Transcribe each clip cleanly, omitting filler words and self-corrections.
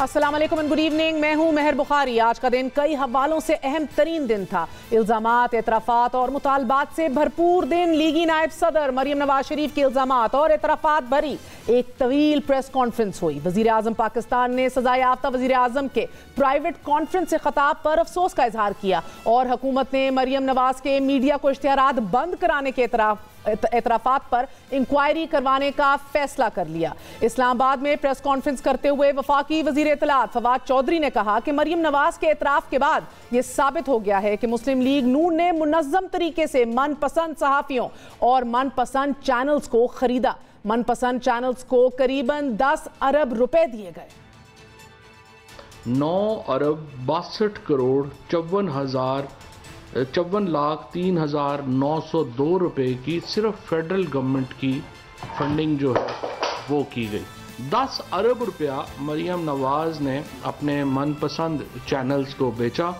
अस्सलाम वालेकुम and good evening. मैं हूं मेहर बुखारी। आज का दिन कई हवालों से अहम तरीन दिन था। इल्जामात, एतराफात और मुतालबात से भरपूर दिन। लीगी नायब सदर मरियम नवाज शरीफ के इल्जामात और एतराफात भरी एक तवील प्रेस कॉन्फ्रेंस हुई। वजीर आजम पाकिस्तान ने सजा याफ्ता वजीर आजम के प्राइवेट कॉन्फ्रेंस से खिताब पर अफसोस का इजहार किया और हुकूमत ने मरियम नवाज के मीडिया को इश्तिहारात बंद कराने के एतराफात पर इंक्वायरी करवाने का फैसला कर लिया। इस्लामाबाद में प्रेस कॉन्फ्रेंस करते हुए वफाकी वजीर इत्तलात फवाद चौधरी ने कहा कि मरियम नवाज के एतराफ के बाद यह साबित हो गया है कि मुस्लिम लीग नून ने मुनज़्ज़म तरीके से मनपसंद सहाफ़ियों और मनपसंद चैनल्स को खरीदा। मनपसंद चैनल्स को करीबन 10 अरब रुपए दिए गए। 9 अरब 62 करोड़ 54,03,902 रुपए की सिर्फ फेडरल गवर्नमेंट की फंडिंग जो है वो की गई। 10 अरब रुपया मरियम नवाज ने अपने मनपसंद चैनल्स को बेचा।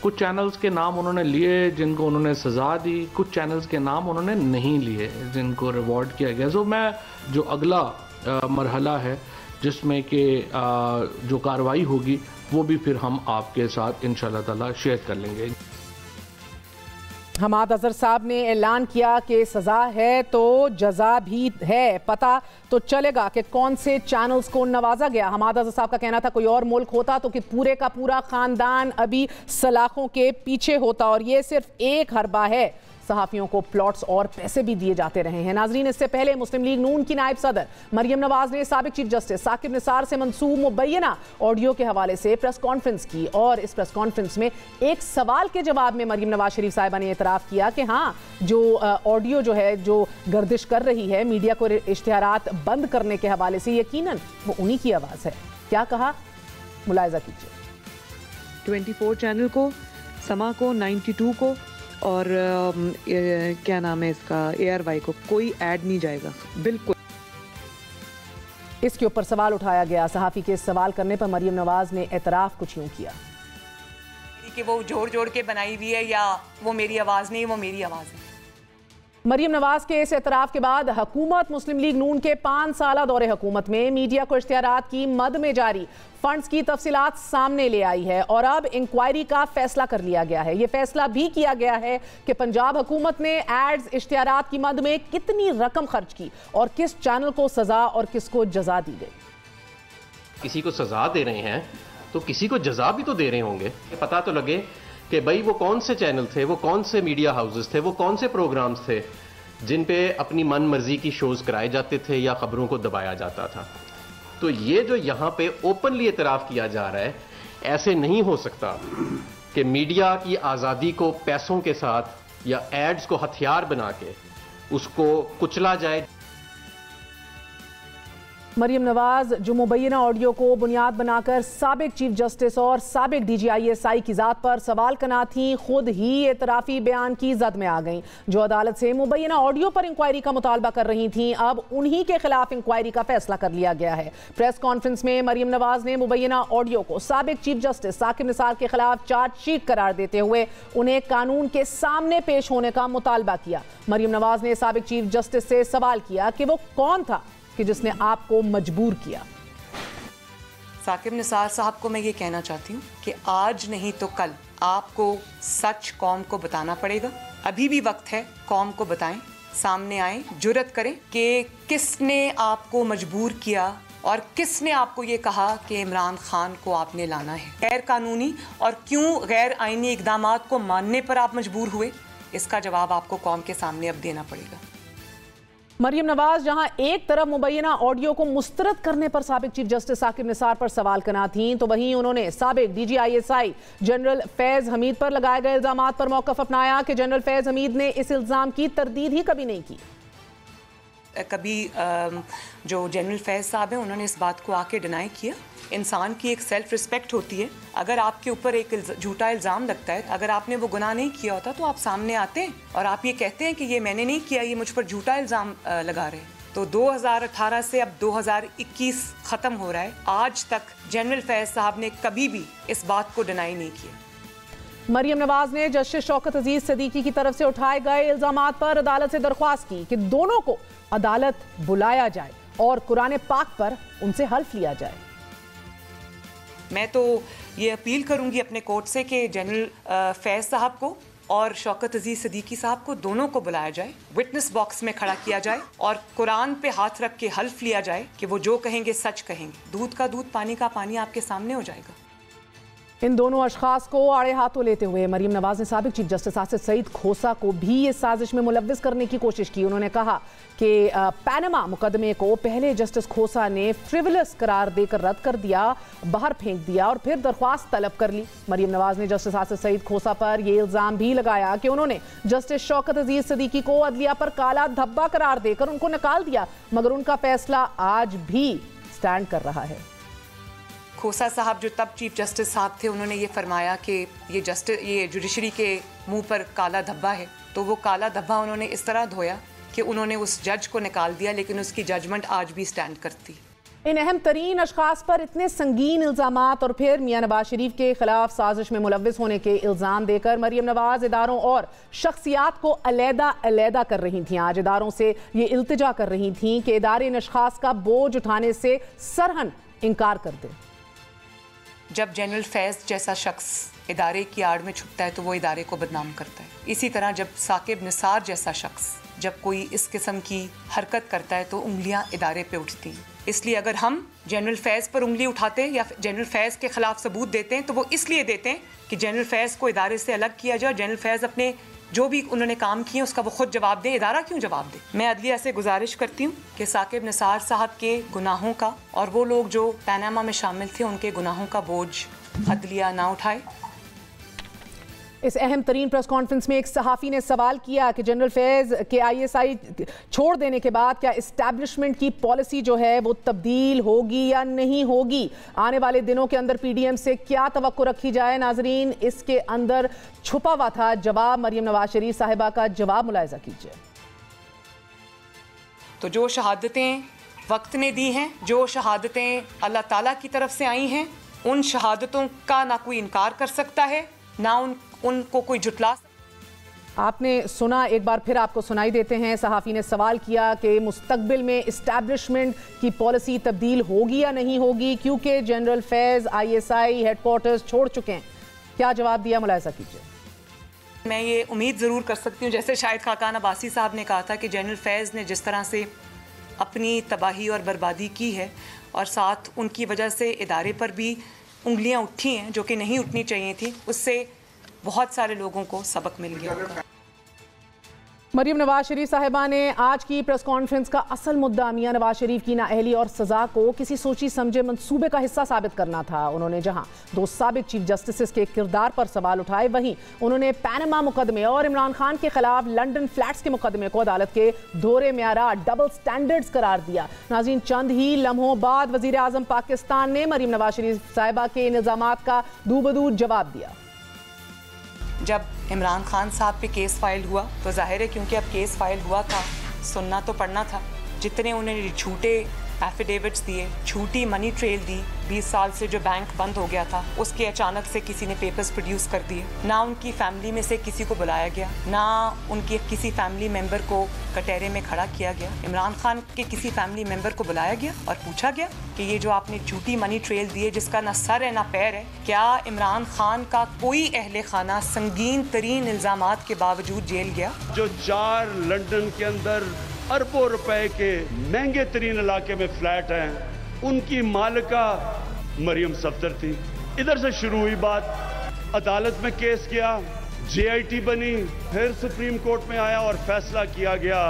कुछ चैनल्स के नाम उन्होंने लिए जिनको उन्होंने सज़ा दी, कुछ चैनल्स के नाम उन्होंने नहीं लिए जिनको रिवॉर्ड किया गया। तो मैं जो अगला मरहला है जिसमें कि जो कार्रवाई होगी वो भी फिर हम आपके साथ इंशाअल्लाह ताला शेयर कर लेंगे। हमाद अजहर साहब ने ऐलान किया कि सज़ा है तो जज़ा भी है। पता तो चलेगा कि कौन से चैनल्स को नवाजा गया। हमाद अजहर साहब का कहना था कोई और मुल्क होता तो कि पूरे का पूरा ख़ानदान अभी सलाखों के पीछे होता और ये सिर्फ एक हरबा है। सहाफ़ियों को प्लॉट्स और पैसे भी दिए जाते रहे हैं। नाजरीन, इससे पहले मुस्लिम लीग नून की नायब सदर मरियम नवाज ने साबिक चीफ जस्टिस साकिब निसार से मंसूब मुबैना ऑडियो के हवाले से प्रेस कॉन्फ्रेंस की और इस प्रेस कॉन्फ्रेंस में एक सवाल के जवाब में मरियम नवाज शरीफ साहिबा ने एतराफ़ किया कि हाँ, जो ऑडियो जो है जो गर्दिश कर रही है मीडिया को इश्तिहारात बंद करने के हवाले से, यकीनन वो उन्हीं की आवाज़ है। क्या कहा, मुलाहिज़ा कीजिए। 24 चैनल को, समा को, 92 को और क्या नाम है इसका, ARY को कोई ऐड नहीं जाएगा बिल्कुल। इसके ऊपर सवाल उठाया गया। सहाफ़ी के सवाल करने पर मरियम नवाज ने एतराफ़ कुछ यूं किया कि वो जोड़ जोड़ के बनाई हुई है या वो मेरी आवाज़ नहीं, वो मेरी आवाज़ है। मरियम नवाज के इस एतराफ़ के बाद हुकूमत मुस्लिम लीग नून के 5 साला दौरे हुकूमत में मीडिया को इश्तिहारात की मद में जारी फंड्स की तफसीलात सामने ले आई है और अब इंक्वायरी का फैसला कर लिया गया है। यह फैसला भी किया गया है कि पंजाब हुकूमत ने एड्स इश्तिहारात की मद में कितनी रकम खर्च की और किस चैनल को सजा और किसको जजा दी गई। किसी को सजा दे रहे हैं तो किसी को जजा भी तो दे रहे होंगे। पता तो लगे कि भाई वो कौन से चैनल थे, वो कौन से मीडिया हाउसेस थे, वो कौन से प्रोग्राम्स थे जिन पे अपनी मन मर्जी की शोज कराए जाते थे या खबरों को दबाया जाता था। तो ये जो यहाँ पे ओपनली इतराफ़ किया जा रहा है, ऐसे नहीं हो सकता कि मीडिया की आज़ादी को पैसों के साथ या एड्स को हथियार बना के उसको कुचला जाए। मरियम नवाज जो मुबैना ऑडियो को बुनियाद बनाकर साबिक चीफ जस्टिस और साबिक DGISI की ज़ात पर सवाल कना थी, खुद ही एतराफ़ी बयान की जद में आ गईं। जो अदालत से मुबैना ऑडियो पर इंक्वायरी का मुतालबा कर रही थीं, अब उन्हीं के खिलाफ इंक्वायरी का फैसला कर लिया गया है। प्रेस कॉन्फ्रेंस में मरियम नवाज ने मुबैना ऑडियो को साबिक चीफ जस्टिस साकिब निसार के खिलाफ चार्जशीट करार देते हुए उन्हें कानून के सामने पेश होने का मुतालबा किया। मरियम नवाज ने साबिक चीफ जस्टिस से सवाल किया कि वो कौन था कि जिसने आपको मजबूर किया। साकिब निसार साहब को मैं ये कहना चाहती हूँ कि आज नहीं तो कल आपको सच कौम को बताना पड़ेगा। अभी भी वक्त है, कौम को बताएं, सामने आएं, जुर्रत करें कि किसने आपको मजबूर किया और किसने आपको ये कहा कि इमरान खान को आपने लाना है। गैर कानूनी और क्यों गैर आईनी इक़दामात को मानने पर आप मजबूर हुए, इसका जवाब आपको कौम के सामने अब देना पड़ेगा। मरियम नवाज जहां एक तरफ मुबैना ऑडियो को मुस्तरद करने पर साबिक चीफ जस्टिस साकिब निसार पर सवाल कना थीं, तो वहीं उन्होंने साबिक DGISI जनरल फैज़ हमीद पर लगाए गए इल्जामात पर मौक़िफ़ अपनाया कि जनरल फैज़ हमीद ने इस इल्ज़ाम की तरदीद ही कभी नहीं की। कभी जो जनरल फैज़ साहब हैं उन्होंने इस बात को आके डिनाई किया। इंसान की एक सेल्फ रिस्पेक्ट होती है। अगर आपके ऊपर एक झूठा इल्ज़ाम लगता है, अगर आपने वो गुनाह नहीं किया होता तो आप सामने आते हैं और आप ये कहते हैं कि ये मैंने नहीं किया, ये मुझ पर झूठा इल्ज़ाम लगा रहे हैं। तो 2018 से अब 2021 ख़त्म हो रहा है, आज तक जनरल फैज़ साहब ने कभी भी इस बात को डिनाई नहीं किया। मरियम नवाज ने जस्टिस शौकत अजीज सदीकी की तरफ से उठाए गए इल्जामात पर अदालत से दरख्वास्त की कि दोनों को अदालत बुलाया जाए और कुरान पाक पर उनसे हल्फ लिया जाए। میں تو یہ اپیل کروں گی اپنے کورٹ سے کہ جنرل فیض صاحب کو اور شوکت عزیز صدیقی صاحب کو دونوں کو بلایا جائے, وٹنس باکس میں کھڑا کیا جائے اور قرآن پہ ہاتھ رکھ کے حلف لیا جائے کہ وہ جو کہیں گے سچ کہیں گے. دودھ کا دودھ پانی کا پانی آپ کے سامنے ہو جائے گا. ان دونوں اشخاص کو آڑے ہاتھوں لیتے ہوئے مریم نواز نے سابق چیف جسٹس آصف سعید کھوسہ کو بھی یہ سازش میں ملوث کرنے کی کوشش کی. انہوں نے کہا کہ پینما مقدمے کو پہلے جسٹس کھوسہ نے فریولس قرار دے کر رد کر دیا, باہر پھینک دیا اور پھر درخواست طلب کر لی. مریم نواز نے جسٹس آصف سعید کھوسہ پر یہ الزام بھی لگایا کہ انہوں نے جسٹس شوکت عزیز صدیقی کو عدلیہ پر کالا دھبا قرار دے کر ان کو نکال دیا, مگر ان کا فیصلہ آج بھی سٹینڈ کر رہا ہے. کھوسہ صاحب جو تب چیف جسٹس صاحب تھے, انہوں نے یہ فرمایا کہ یہ جوڈیشری کے منہ پر کالا دھبا ہے, تو وہ کالا دھبا انہوں نے اس طرح دھویا کہ انہوں نے اس جج کو نکال دیا, لیکن اس کی ججمنٹ آج بھی سٹینڈ کرتی. ان اہم ترین اشخاص پر اتنے سنگین الزامات اور پھر میاں نواز شریف کے خلاف سازش میں ملوث ہونے کے الزام دے کر مریم نواز اداروں اور شخصیات کو علیحدہ کر رہی تھیں. آج اداروں سے یہ التجا کر رہی تھیں کہ ادارے ان اشخاص کا بوجھ اٹھانے سے سرہن انکار کر دیں. جب جنرل فیض جیسا شخص ادارے کی آڑ میں چھپتا ہے تو وہ ادارے کو بدنام کرتا ہے. اسی طرح جب ثاقب نثار جیسا شخص جب کوئی اس قسم کی حرکت کرتا ہے تو انگلیاں ادارے پہ اٹھتی ہیں. اس لیے اگر ہم جنرل فیض پر انگلی اٹھاتے ہیں یا جنرل فیض کے خلاف ثبوت دیتے ہیں تو وہ اس لیے دیتے ہیں کہ جنرل فیض کو ادارے سے الگ کیا جائے, جنرل فیض اپنے جو بھی انہوں نے کام کیے اس کا وہ خود جواب دیں. ادارہ کیوں جواب دے؟ میں عدلیہ سے گزارش کرتی ہوں کہ ثاقب نثار صاحب کے گناہوں کا اور وہ لوگ جو پیناما میں شامل تھے ان کے گناہوں کا بوجھ عدلیہ نہ اٹھائے. اس اہم ترین پریس کانفرنس میں ایک صحافی نے سوال کیا کہ جنرل فیض کے ISI چھوڑ دینے کے بعد کیا اسٹیبلشمنٹ کی پالیسی جو ہے وہ تبدیل ہوگی یا نہیں ہوگی, آنے والے دنوں کے اندر PDM سے کیا توقع رکھی جائے. ناظرین, اس کے اندر چھپا ہوا تھا جواب. مریم نواز شریف صاحبہ کا جواب ملاحظہ کیجیے. تو جو شہادتیں وقت نے دی ہیں, جو شہادتیں اللہ تعالیٰ کی طرف سے آئی ہیں, ان شہادتوں کا نہ کوئی انکار کر سکتا ہے نہ ان کو کوئی جھٹلا سکتا. آپ نے سنا, ایک بار پھر آپ کو سنائی دیتے ہیں. صحافی نے سوال کیا کہ مستقبل میں اسٹیبلشمنٹ کی پالیسی تبدیل ہوگی یا نہیں ہوگی کیونکہ جنرل فیض ISI ہیڈ کوارٹرز چھوڑ چکے ہیں. کیا جواب دیا, ملاحظہ کیجیے. میں یہ امید ضرور کر سکتی ہوں, جیسے شاہد خاقان عباسی صاحب نے کہا تھا کہ جنرل فیض نے جس طرح سے اپنی تباہی اور بربادی کی ہے اور ساتھ ان کی وجہ سے ادارے پر بھی انگلیاں اٹھی ہیں جو کہ نہیں اٹھنی چاہیے تھی, اس سے بہت سارے لوگوں کو سبق مل گیا ہوگا. مریم نواز شریف صاحبہ نے آج کی پریس کانفرنس کا اصل مدعا میاں نواز شریف کی نااہلی اور سزا کو کسی سوچی سمجھے منصوبے کا حصہ ثابت کرنا تھا. انہوں نے جہاں 2 سابق چیف جسٹسز کے کردار پر سوال اٹھائے, وہیں انہوں نے پینما مقدمے اور عمران خان کے خلاف لنڈن فلیٹس کے مقدمے کو عدالت کے دورے معیار ڈبل سٹینڈرڈز قرار دیا. ناظرین, چند ہی لمحوں بعد وزیر اعظم پاکستان نے مریم نواز شریف صاحبہ کے ان الزامات کا دو بدو جواب دیا. جب عمران خان صاحب پہ کیس فائل ہوا تو ظاہر ہے کیونکہ اب کیس فائل ہوا تھا, سننا تو پڑنا تھا. جتنے انہوں نے جھوٹے ایفیڈیوٹس دیے, جھوٹی منی ٹریل دی, 20 سال سے جو بینک بند ہو گیا تھا اس کے اچانک سے کسی نے پیپرز پروڈیوس کر دیے. نہ ان کی فیملی میں سے کسی کو بلایا گیا, نہ ان کے کسی فیملی ممبر کو کٹہرے میں کھڑا کیا گیا. عمران خان کے کسی فیملی ممبر کو بلایا گیا اور پوچھا گیا کہ یہ جو آپ نے جھوٹی منی ٹریل دی ہے جس کا نہ سر ہے نہ پیر ہے, کیا عمران خان کا کوئی اہل خانہ سنگین ترین الزامات کے باوجود جیل گیا؟ جو 4 لنڈن کے اندر اربوں روپے کے مہنگے ترین علاقے میں فلیٹ ہیں, ان کی مالکہ مریم صفدر تھی. ادھر سے شروع ہوئی بات, عدالت میں کیس کیا, JIT بنی, پھر سپریم کورٹ میں آیا اور فیصلہ کیا گیا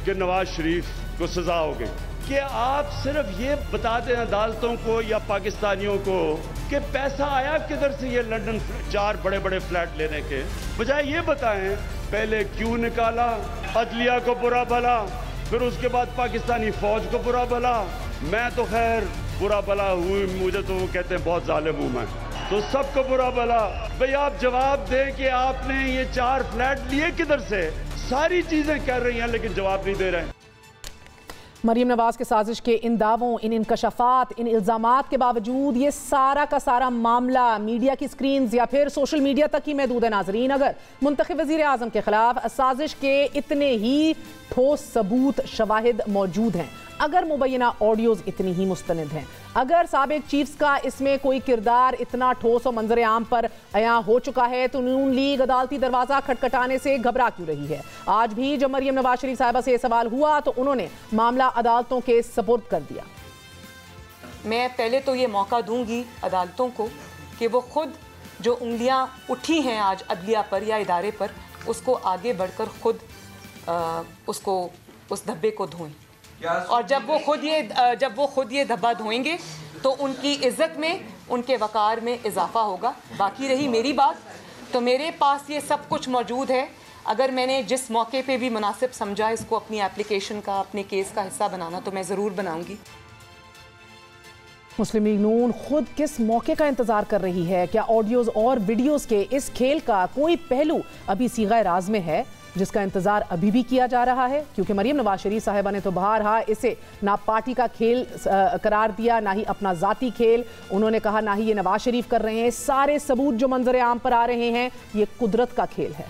کہ نواز شریف کو سزا ہو گئی. کہ آپ صرف یہ بتا دیں عدالتوں کو یا پاکستانیوں کو کہ پیسہ آیا کدھر سے یہ لنڈن 4 بڑے بڑے فلیٹ لینے کے, بجائے یہ بتائیں پہلے کیوں نکالا, عدلیہ کو برا بھلا, پھر اس کے بعد پاکستانی فوج کو برا بھلا. میں تو خیر برا بھلا ہوئی, مجھے تو وہ کہتے ہیں بہت ظالم ہوں میں, تو سب کو برا بھلا. بھئی آپ جواب دیں کہ آپ نے یہ 4 فلیٹ لیے کدھر سے. ساری چیزیں کر رہی ہیں لیکن جواب نہیں دے رہے ہیں. मरीम नवाज के साजिश के इन दावों, इन इंकशाफात, इन इल्ज़ामात के बावजूद ये सारा का सारा मामला मीडिया की स्क्रीन्स या फिर सोशल मीडिया तक ही महदूद है। नाजरीन, अगर मुंतखब वज़ीर आज़म के खिलाफ साजिश के इतने ही ठोस सबूत शवाहिद मौजूद हैं, अगर मुबैना ऑडियोज़ इतनी ही मुस्तनिद हैं, अगर साबिक चीफ्स का इसमें कोई किरदार इतना ठोस और मंजर आम पर अया हो चुका है, तो नून लीग अदालती दरवाज़ा खटखटाने से घबरा क्यों रही है? आज भी जब मरीम नवाज शरीफ साहिबा से यह सवाल हुआ तो उन्होंने मामला अदालतों के सपुर्द कर दिया। मैं पहले तो ये मौका दूंगी अदालतों को कि वो खुद जो उंगलियां उठी हैं आज अदलिया पर या इदारे पर, उसको आगे बढ़कर खुद उसको उस धब्बे को धोएं। और जब वो खुद ये धब्बा धोएंगे तो उनकी इज्जत में, उनके वकार में इजाफा होगा। बाकी रही मेरी बात, तो मेरे पास ये सब कुछ मौजूद है। अगर मैंने जिस मौके पे भी मुनासिब समझा इसको अपनी एप्लीकेशन का, अपने केस का हिस्सा बनाना, तो मैं ज़रूर बनाऊंगी। मुस्लिम लीग नून खुद किस मौके का इंतजार कर रही है? क्या ऑडियोज़ और वीडियोज़ के इस खेल का कोई पहलू अभी सीगा राज में है जिसका इंतजार अभी भी किया जा रहा है? क्योंकि मरीम नवाज शरीफ साहिबा ने तो बहरहाल इसे ना पार्टी का खेल करार दिया, ना ही अपना ज़ाती खेल। उन्होंने कहा ना ही ये नवाज शरीफ कर रहे हैं। सारे सबूत जो मंजर आम पर आ रहे हैं, ये कुदरत का खेल है।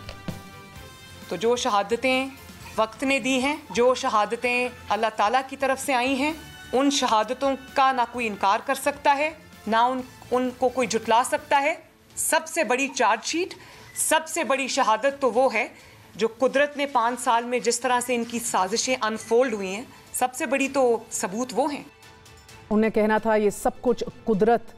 तो जो शहादतें वक्त ने दी हैं, जो शहादतें अल्लाह ताला की तरफ से आई हैं, उन शहादतों का ना कोई इनकार कर सकता है, ना उनको कोई जुटला सकता है। सबसे बड़ी चार्जशीट, सबसे बड़ी शहादत तो वो है जो कुदरत ने 5 साल में जिस तरह से इनकी साजिशें अनफोल्ड हुई हैं, सबसे बड़ी तो सबूत वो हैं। उन्हें कहना था ये सब कुछ कुदरत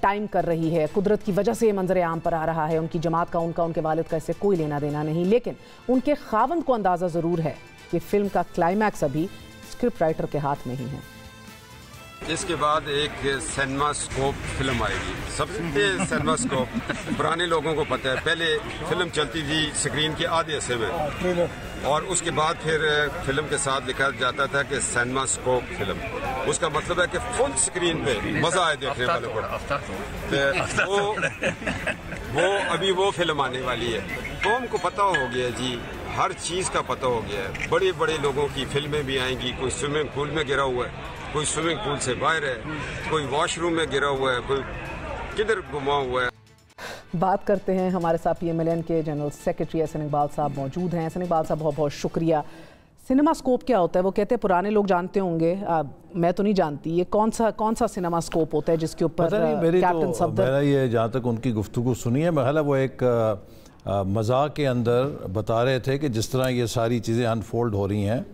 टाइम कर रही है, कुदरत की वजह से ये मंजर आम पर आ रहा है। उनकी जमात का, उनके वालिद का इससे कोई लेना देना नहीं। लेकिन उनके खावंद को अंदाज़ा ज़रूर है कि फिल्म का क्लाइमैक्स अभी स्क्रिप्ट राइटर के हाथ में ही है। इसके बाद एक सिनेमा स्कोप फिल्म आएगी। सबसे सिनेमा स्कोप पुराने लोगों को पता है, पहले फिल्म चलती थी स्क्रीन के आधे हिस्से में, और उसके बाद फिर फिल्म के साथ लिखा जाता था कि सिनेमा स्कोप फिल्म। उसका मतलब है कि फुल स्क्रीन पे मजा आए देखने वालों को। वो अभी वो फिल्म आने वाली है। कौम को पता हो गया जी, हर चीज का पता हो गया है। बड़े बड़े लोगों की फिल्में भी आएंगी। कोई स्विमिंग पूल में गिरा हुआ है, कोई स्विमिंग पूल से बाहर है, कोई वॉशरूम में गिरा हुआ है, कोई किधर गुमा हुआ है। बात करते हैं, हमारे साथ PMLN के जनरल सेक्रेटरी एहसन इकबाल साहब मौजूद हैं। एहसन इकबाल साहब, बहुत बहुत शुक्रिया। सिनेमा स्कोप क्या होता है? वो कहते हैं पुराने लोग जानते होंगे, मैं तो नहीं जानती। ये कौन सा सिनेमा स्कोप होता है जिसके ऊपर कैप्टन सफदर? मेरा ये जहाँ तक उनकी गुफ्तगू सुनी है, मैं वो एक मजाक के अंदर बता रहे थे कि जिस तरह ये सारी चीज़ें अनफोल्ड हो रही हैं,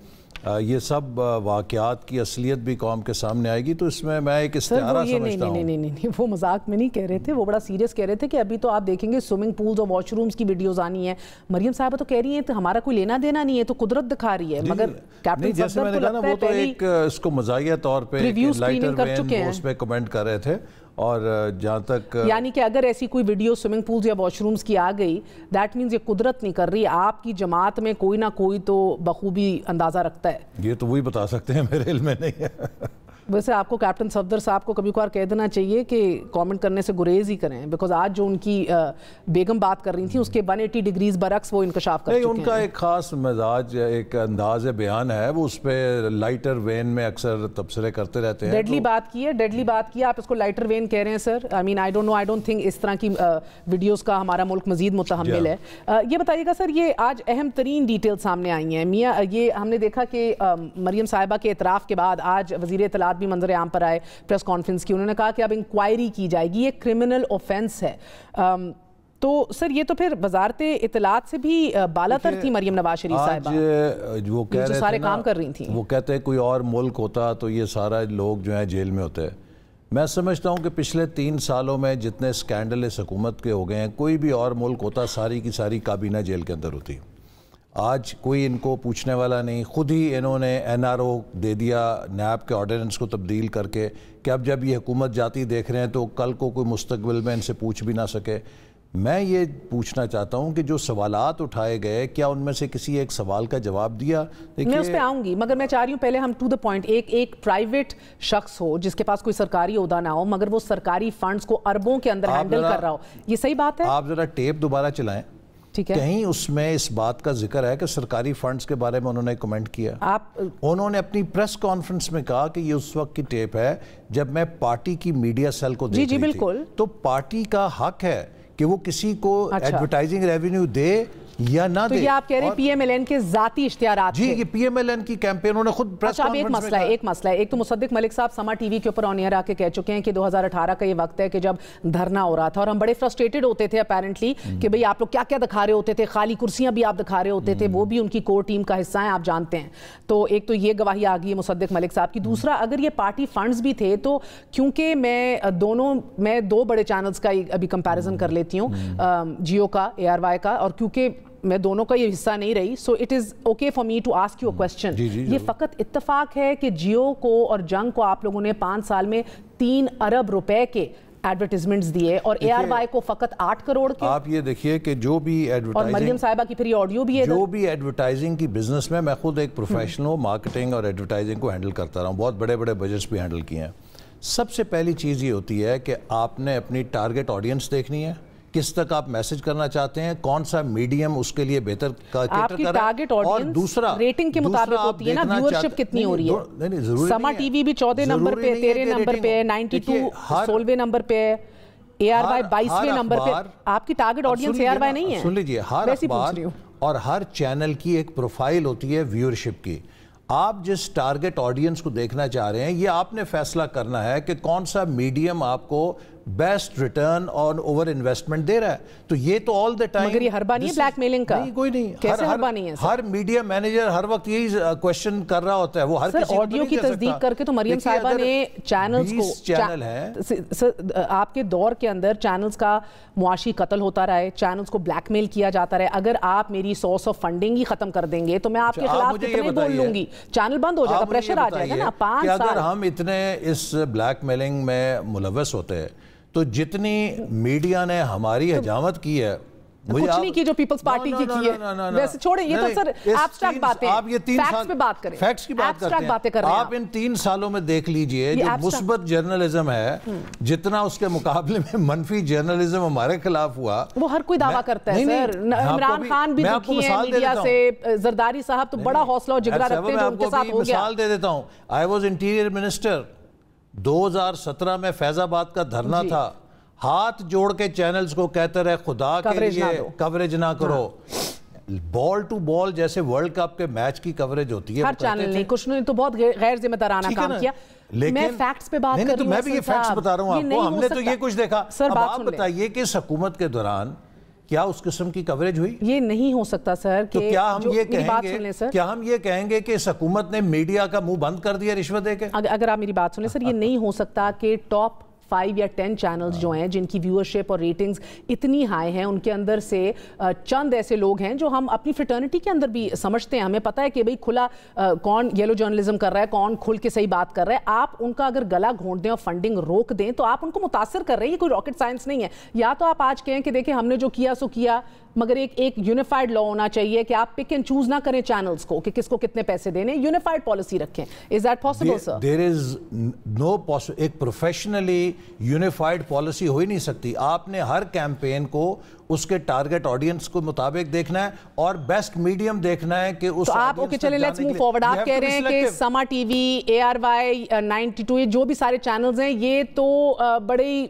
ये सब वाक़यात की असलियत भी कौम के सामने आएगी। तो इसमें मैं एक इस्तिहारा समझता हूँ। नहीं, वो मजाक में नहीं कह रहे थे, वो बड़ा सीरियस कह रहे थे कि अभी तो आप देखेंगे स्विमिंग पूल्स और वॉशरूम्स की वीडियोस आनी है। मरीम साहबा तो कह रही हैं तो हमारा कोई लेना देना नहीं है, तो कुदरत दिखा रही है। मगर कैप्टन जैसे मैंने कहा ना, वो तो एक इसको मजाकिया तौर पे लाइटर वेन उस पे कमेंट कर रहे थे। और जहाँ तक यानी कि अगर ऐसी कोई वीडियो स्विमिंग पूल्स या वॉशरूम्स की आ गई, दैट मीन्स ये कुदरत नहीं कर रही, आपकी जमात में कोई ना कोई तो बखूबी अंदाज़ा रखता है। ये तो वही बता सकते हैं, मेरे इल्म में नहीं है। वैसे आपको कैप्टन सफदर साहब को कभी कभार कह देना चाहिए कि कमेंट करने से गुरेज ही करें, बिकॉज आज जो उनकी बेगम बात कर रही थी उसके 180 डिग्रीज बरक्स वो इंकशाफ कर चुके हैं। उनका एक खास मिजाज, एक अंदाज बयान है, वो उस पर लाइटर वेन में अक्सर तबसरे करते रहते हैं। डेडली बात की है, आप इसको लाइटर वेन कह रहे हैं sir. I mean I don't think इस तरह की वीडियोज़ का हमारा मुल्क मजीद मुतहम्मिल है। ये बताइएगा सर, ये आज अहम तरीन डिटेल सामने आई हैं मियाँ। ये हमने देखा कि मरीम साहिबा के इतराफ़ के बाद आज वज़ीर इत्तलात भी मंजर आम पर आए, प्रेस कॉन्फ्रेंस की। उन्होंने कहा कि अब इंक्वायरी की जाएगी, ये क्रिमिनल ऑफेंस है। तो सर ये तो फिर वजारत इत्तलात से भी बालातर थी मरीम नवाज शरीफ साहिबा, वो कह रहे सारे काम कर रही थी। वो कहते हैं कोई और मुल्क होता तो ये सारा लोग जो है जेल में होते। मैं समझता हूँ कि पिछले 3 सालों में जितने स्कैंडल इस हुकूमत के हो गए हैं, कोई भी और मुल्क होता सारी की सारी काबीना जेल के अंदर होती। आज कोई इनको पूछने वाला नहीं, खुद ही इन्होंने NRO दे दिया, नैब के ऑर्डिनेंस को तब्दील करके, कि अब जब ये हुकूमत जाती देख रहे हैं तो कल को कोई मुस्तकबिल में इनसे पूछ भी ना सके। मैं ये पूछना चाहता हूँ कि जो सवालात उठाए गए, क्या उनमें से किसी एक सवाल का जवाब दिया? मैं उस पर आऊँगी, मगर मैं चाह रही हूँ पहले हम टू द पॉइंट। एक प्राइवेट शख्स हो जिसके पास कोई सरकारी ओहदा ना हो, मगर वो सरकारी फंड्स को अरबों के अंदर हैंडल कर रहा हो, ये सही बात है? आप ज़रा टेप दोबारा चलाएं। ٹھیک ہے، کہیں اس میں اس بات کا ذکر ہے کہ سرکاری فنڈز کے بارے میں انہوں نے کمنٹ کیا؟ انہوں نے اپنی پریس کانفرنس میں کہا کہ یہ اس وقت کی ٹیپ ہے جب میں پارٹی کی میڈیا سیل کو دیکھ رہی تھی، تو پارٹی کا حق ہے کہ وہ کسی کو ایڈورٹائزنگ ریونیو دے یا نہ دے. تو یہ آپ کہہ رہے ہیں پی ایم ایل این کے ذاتی اشتہارات جی یہ پی ایم ایل این کی کیمپین انہوں نے خود پریس کانفرنس میں ایک مسئلہ ہے. ایک تو مصدق ملک صاحب سما ٹی وی کے اوپر آن ایئر آ کے کہہ چکے ہیں کہ 2018 کا یہ وقت ہے کہ جب دھرنا ہو رہا تھا اور ہم بڑے فرسٹریٹڈ ہوتے تھے اپیرنٹلی کہ بھئی آپ لوگ کیا کیا دکھا رہے ہوتے تھے, خالی کرسیاں بھی آپ دکھا رہے ہوتے تھے, وہ بھی ان کی کور ٹیم کا حصہ ہیں آپ جانتے ہیں. تو ایک تو یہ گواہی آ گئی ہے مصدق ملک صاحب کی. دوسرا اگر یہ پارٹی فنڈز بھی تھے تو کیونکہ میں دو بڑے چینلز کا ابھی کمپیریزن کر لیتی ہوں, جیو کا, اے آر وائی کا, اور کیونکہ میں دونوں کا یہ حصہ نہیں رہی, so it is okay for me to ask you a question. یہ فقط اتفاق ہے کہ جیو کو اور جنگ کو آپ لوگوں نے 5 سال میں 3 ارب روپے کے ایڈورٹیزمنٹس دیے اور اے آر وائی کو فقط 8 کروڑ کے. آپ یہ دیکھیے کہ جو بھی ایڈورٹائزنگ, اور مریم صاحبہ کی پھر یہ آڈیو بھی ہے, جو بھی ایڈورٹائزنگ کی بزنس میں خود ایک پروفیشنل ہوں, مارکیٹنگ اور ایڈورٹائزنگ کو ہینڈل کرتا رہا ہوں, بہت بڑے بڑے بجٹس بھی ہینڈل کیے ہیں. سب سے پہلی چیز یہ ہوتی ہے کہ آپ نے اپنی ٹارگٹ آڈینس دیکھنی ہے, کس تک آپ میسج کرنا چاہتے ہیں, کون سا میڈیم اس کے لیے بہتر کیٹر کر رہا ہے, اور دوسرا ریٹنگ کے مطابق ہوتی ہے نا, ویورشپ کتنی ہو رہی ہے. سما ٹی وی بھی 14 نمبر پہ, 13 نمبر پہ, 92 16ویں نمبر پہ, اے آر وائی 22ویں نمبر پہ. آپ کی target audience A R Y نہیں ہے. سن لیجئے, ہر اخبار اور ہر چینل کی ایک پروفائل ہوتی ہے ویورشپ کی. آپ جس ٹارگٹ آڈینس کو دیکھنا چاہ رہے ہیں, یہ آپ نے فیصلہ کرنا ہے کہ کون سا میڈیم آپ کو بیسٹ ریٹرن اور اوور انویسٹمنٹ دے رہا ہے. تو یہ تو آل دا ٹائم, مگر یہ ہر بار نہیں بلیک میلنگ کا, نہیں کوئی نہیں, کیسے ہر بار نہیں ہے. ہر میڈیا مینیجر ہر وقت یہی کویسچن کر رہا ہوتا ہے, وہ ہر کسی آڈیو کی تصدیق کر کے. تو مریم صاحبہ نے چینلز کو, چینل ہے آپ کے دور کے اندر چینلز کا معاشی قتل ہوتا رہا ہے, چینلز کو بلیک میل کیا جاتا رہا ہے. اگر آپ میری سورس آف فنڈنگ ہی ختم کر دیں گے تو میں آپ کے خلاف کتنے بول لوں گی, چینل بند ہو جائے گا, پریشر آ جائے گا نا. 5 سال اگر ہم اتنے اس بلیک میلنگ میں ملوث ہوتے ہیں تو جتنی میڈیا نے ہماری حجامت کی ہے, کچھ نہیں کی جو پیپلز پارٹی کی ہے. ویسے چھوڑیں, یہ تو سر ایبسٹریکٹ باتیں ہیں, آپ یہ 3 فیکٹس پہ بات کریں, فیکٹس کی بات کرتے ہیں. آپ ان 3 سالوں میں دیکھ لیجئے جو مثبت جرنلزم ہے, جتنا اس کے مقابلے میں منفی جرنلزم ہمارے خلاف ہوا. وہ ہر کوئی دعویٰ کرتا ہے سر. عمران خان بھی دکھی ہیں میڈیا سے, زرداری صاحب تو بڑا حوصلہ و جگرہ رکھتے ہیں جو ان کے ساتھ ہو گیا. مثال دے دیتا ہوں, آئی واز انٹیریئر منسٹر, 2017 میں فیض آباد کا دھرنا تھا, ہاتھ جوڑ کے چینلز کو کہتے رہے خدا کے لیے کوریج نہ کرو. بال ٹو بال جیسے ورلڈ کپ کے میچ کی کوریج ہوتی ہے, ہر چینل نے, کچھ نے تو بہت غیر ذمہ دارانہ کام کیا. میں فیکٹس پہ بات کر رہی ہوں, میں بھی یہ فیکٹس بتا رہا ہوں آپ کو. ہم نے تو یہ کچھ دیکھا. اب آپ بتائیے کہ اس حکومت کے دوران کیا اس قسم کی کوریج ہوئی؟ یہ نہیں ہو سکتا سر. تو کیا ہم یہ کہیں گے کہ اس حکومت نے میڈیا کا منہ بند کر دیا رشوت دے کے؟ اگر آپ میری بات سنیں سر, یہ نہیں ہو سکتا کہ ٹاپ 5 یا 10 چینلز جو ہیں جن کی ویورشپ اور ریٹنگز اتنی ہائی ہیں, ان کے اندر سے چند ایسے لوگ ہیں جو ہم اپنی فریٹرنٹی کے اندر بھی سمجھتے ہیں. ہمیں پتہ ہے کہ بھئی کھلا کون یلو جرنلزم کر رہا ہے, کون کھل کے صحیح بات کر رہا ہے. آپ ان کا اگر گلا گھونٹ دیں اور فنڈنگ روک دیں تو آپ ان کو متاثر کر رہے ہیں. یہ کوئی راکٹ سائنس نہیں ہے. یا تو آپ آج کہیں کہ دیکھیں ہم نے جو کیا سو کیا, مگر ایک یونیفائڈ لا ہونا چاہیے کہ آپ پک اینڈ چوز نہ کریں چینلز کو کہ کس کو کتنے پیسے دینے. یونیفائڈ پالیسی رکھیں. Is that possible, sir? There is no possible. ایک پروفیشنلی یونیفائڈ پالیسی ہو ہی نہیں سکتی. آپ نے ہر کیمپین کو اس کے ٹارگٹ آڈینس کو مطابق دیکھنا ہے اور بیسٹ میڈیم دیکھنا ہے کہ اس تو آپ اوکے چلیں لیٹس موو فارورڈ. آپ کہہ رہے ہیں کہ Samaa T V, A R Y, 92, جو بھی سارے چینلز ہیں یہ تو بڑے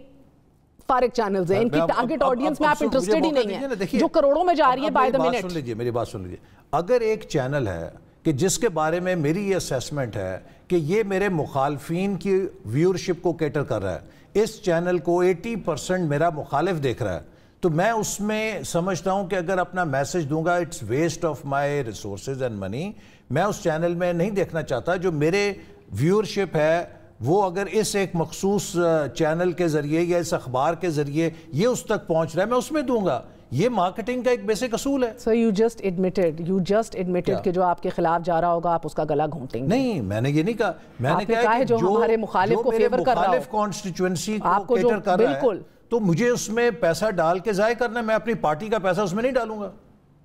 فارغ چینلز ہیں, ان کی ٹارگٹ آڈینس میں آپ انٹرسٹڈ ہی نہیں ہیں جو کروڑوں میں جا رہی ہے بائی دا منٹ. سن لیجئے, میری بات سن لیجئے. اگر ایک چینل ہے کہ جس کے بارے میں میری یہ اسیسمنٹ ہے کہ یہ میرے مخالفین کی ویورشپ کو کیٹر کر رہا ہے, اس چینل کو 80% میرا مخالف دیکھ رہا ہے, تو میں اس میں سمجھتا ہوں کہ اگر اپنا میسج دوں گا it's waste of my resources and money. میں اس چینل میں نہیں دیکھنا چاہتا جو میرے ویورشپ ہے وہ اگر اس ایک مخصوص چینل کے ذریعے یا اس اخبار کے ذریعے یہ اس تک پہنچ رہا ہے, میں اس میں دوں گا. یہ مارکیٹنگ کا ایک بیسک اصول ہے. So you just admitted کہ جو آپ کے خلاف جا رہا ہوگا آپ اس کا گلا گھونٹیں گے. نہیں, میں نے یہ نہیں کہا. میں نے کہا کہ جو ہمارے مخالف کو فیور کر رہا ہو, مخالف کانسٹیچوئنسی کو کیٹر کر رہا ہے, تو مجھے اس میں پیسہ ڈال کے ضائع کرنا ہے. میں اپنی پارٹی کا پیسہ اس میں نہیں ڈالوں گا.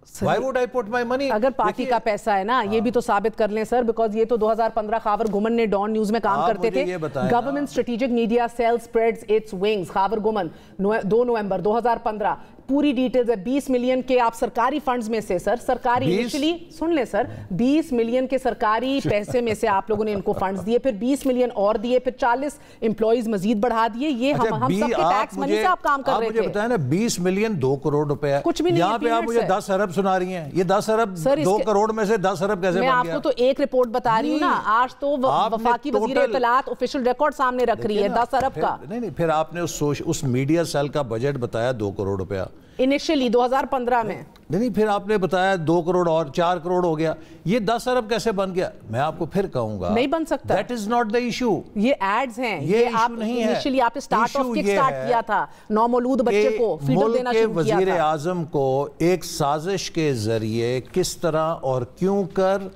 Why would I put my money? اگر پارٹی کا پیسہ ہے نا یہ بھی تو ثابت کر لیں سر, بیکاز یہ تو 2015 خاور گمن نے ڈان نیوز میں کام کرتے تھے. Government strategic media cell spreads its wings, Khawar Gumman 2 نومبر 2015, پوری ڈیٹیلز ہے. 20 ملین کے آپ سرکاری فنڈز میں سے سر, سرکاری انیشلی سن لیں سر, 20 ملین کے سرکاری پیسے میں سے آپ لوگوں نے ان کو فنڈز دیے, پھر 20 ملین اور دیے, پھر 40 امپلائیز مزید بڑھا دیے. یہ ہم سب کے ٹیکس منی سے آپ کام کر رہے تھے. آپ مجھے بتائیں نا 20 ملین 2 کروڑ روپے, کچھ بھی نہیں, یہاں پہ آپ مجھے 10 ارب سنا رہی ہیں. یہ 10 ارب 2 کروڑ میں سے 10 ارب کیسے بن گیا؟ میں آپ کو تو ایک رپورٹ بتا رہی ہوں نا, آج تو وفاقی وزیر اطلاعات آفیشل ریکارڈ سامنے رکھ رہی ہے 10 ارب کا. نہیں, پھر آپ نے اس میڈیا سیل کا بجٹ بتایا 2 کروڑ روپیہ انیشلی 2015 میں. نہیں, پھر آپ نے بتایا 2 کروڑ اور 4 کروڑ ہو گیا. یہ 10 ارب کیسے بن گیا؟ میں آپ کو پھر کہوں گا نہیں بن سکتا. That is not the issue. یہ ایڈز ہیں, یہ آپ انیشلی آپ نے سٹارٹ آف کک سٹارٹ کیا تھا نومولود بچے کو فیڈر دینا شروع کیا تھا. وزیر اعظم کو ایک سازش کے ذریعے کس طرح اور کیوں کر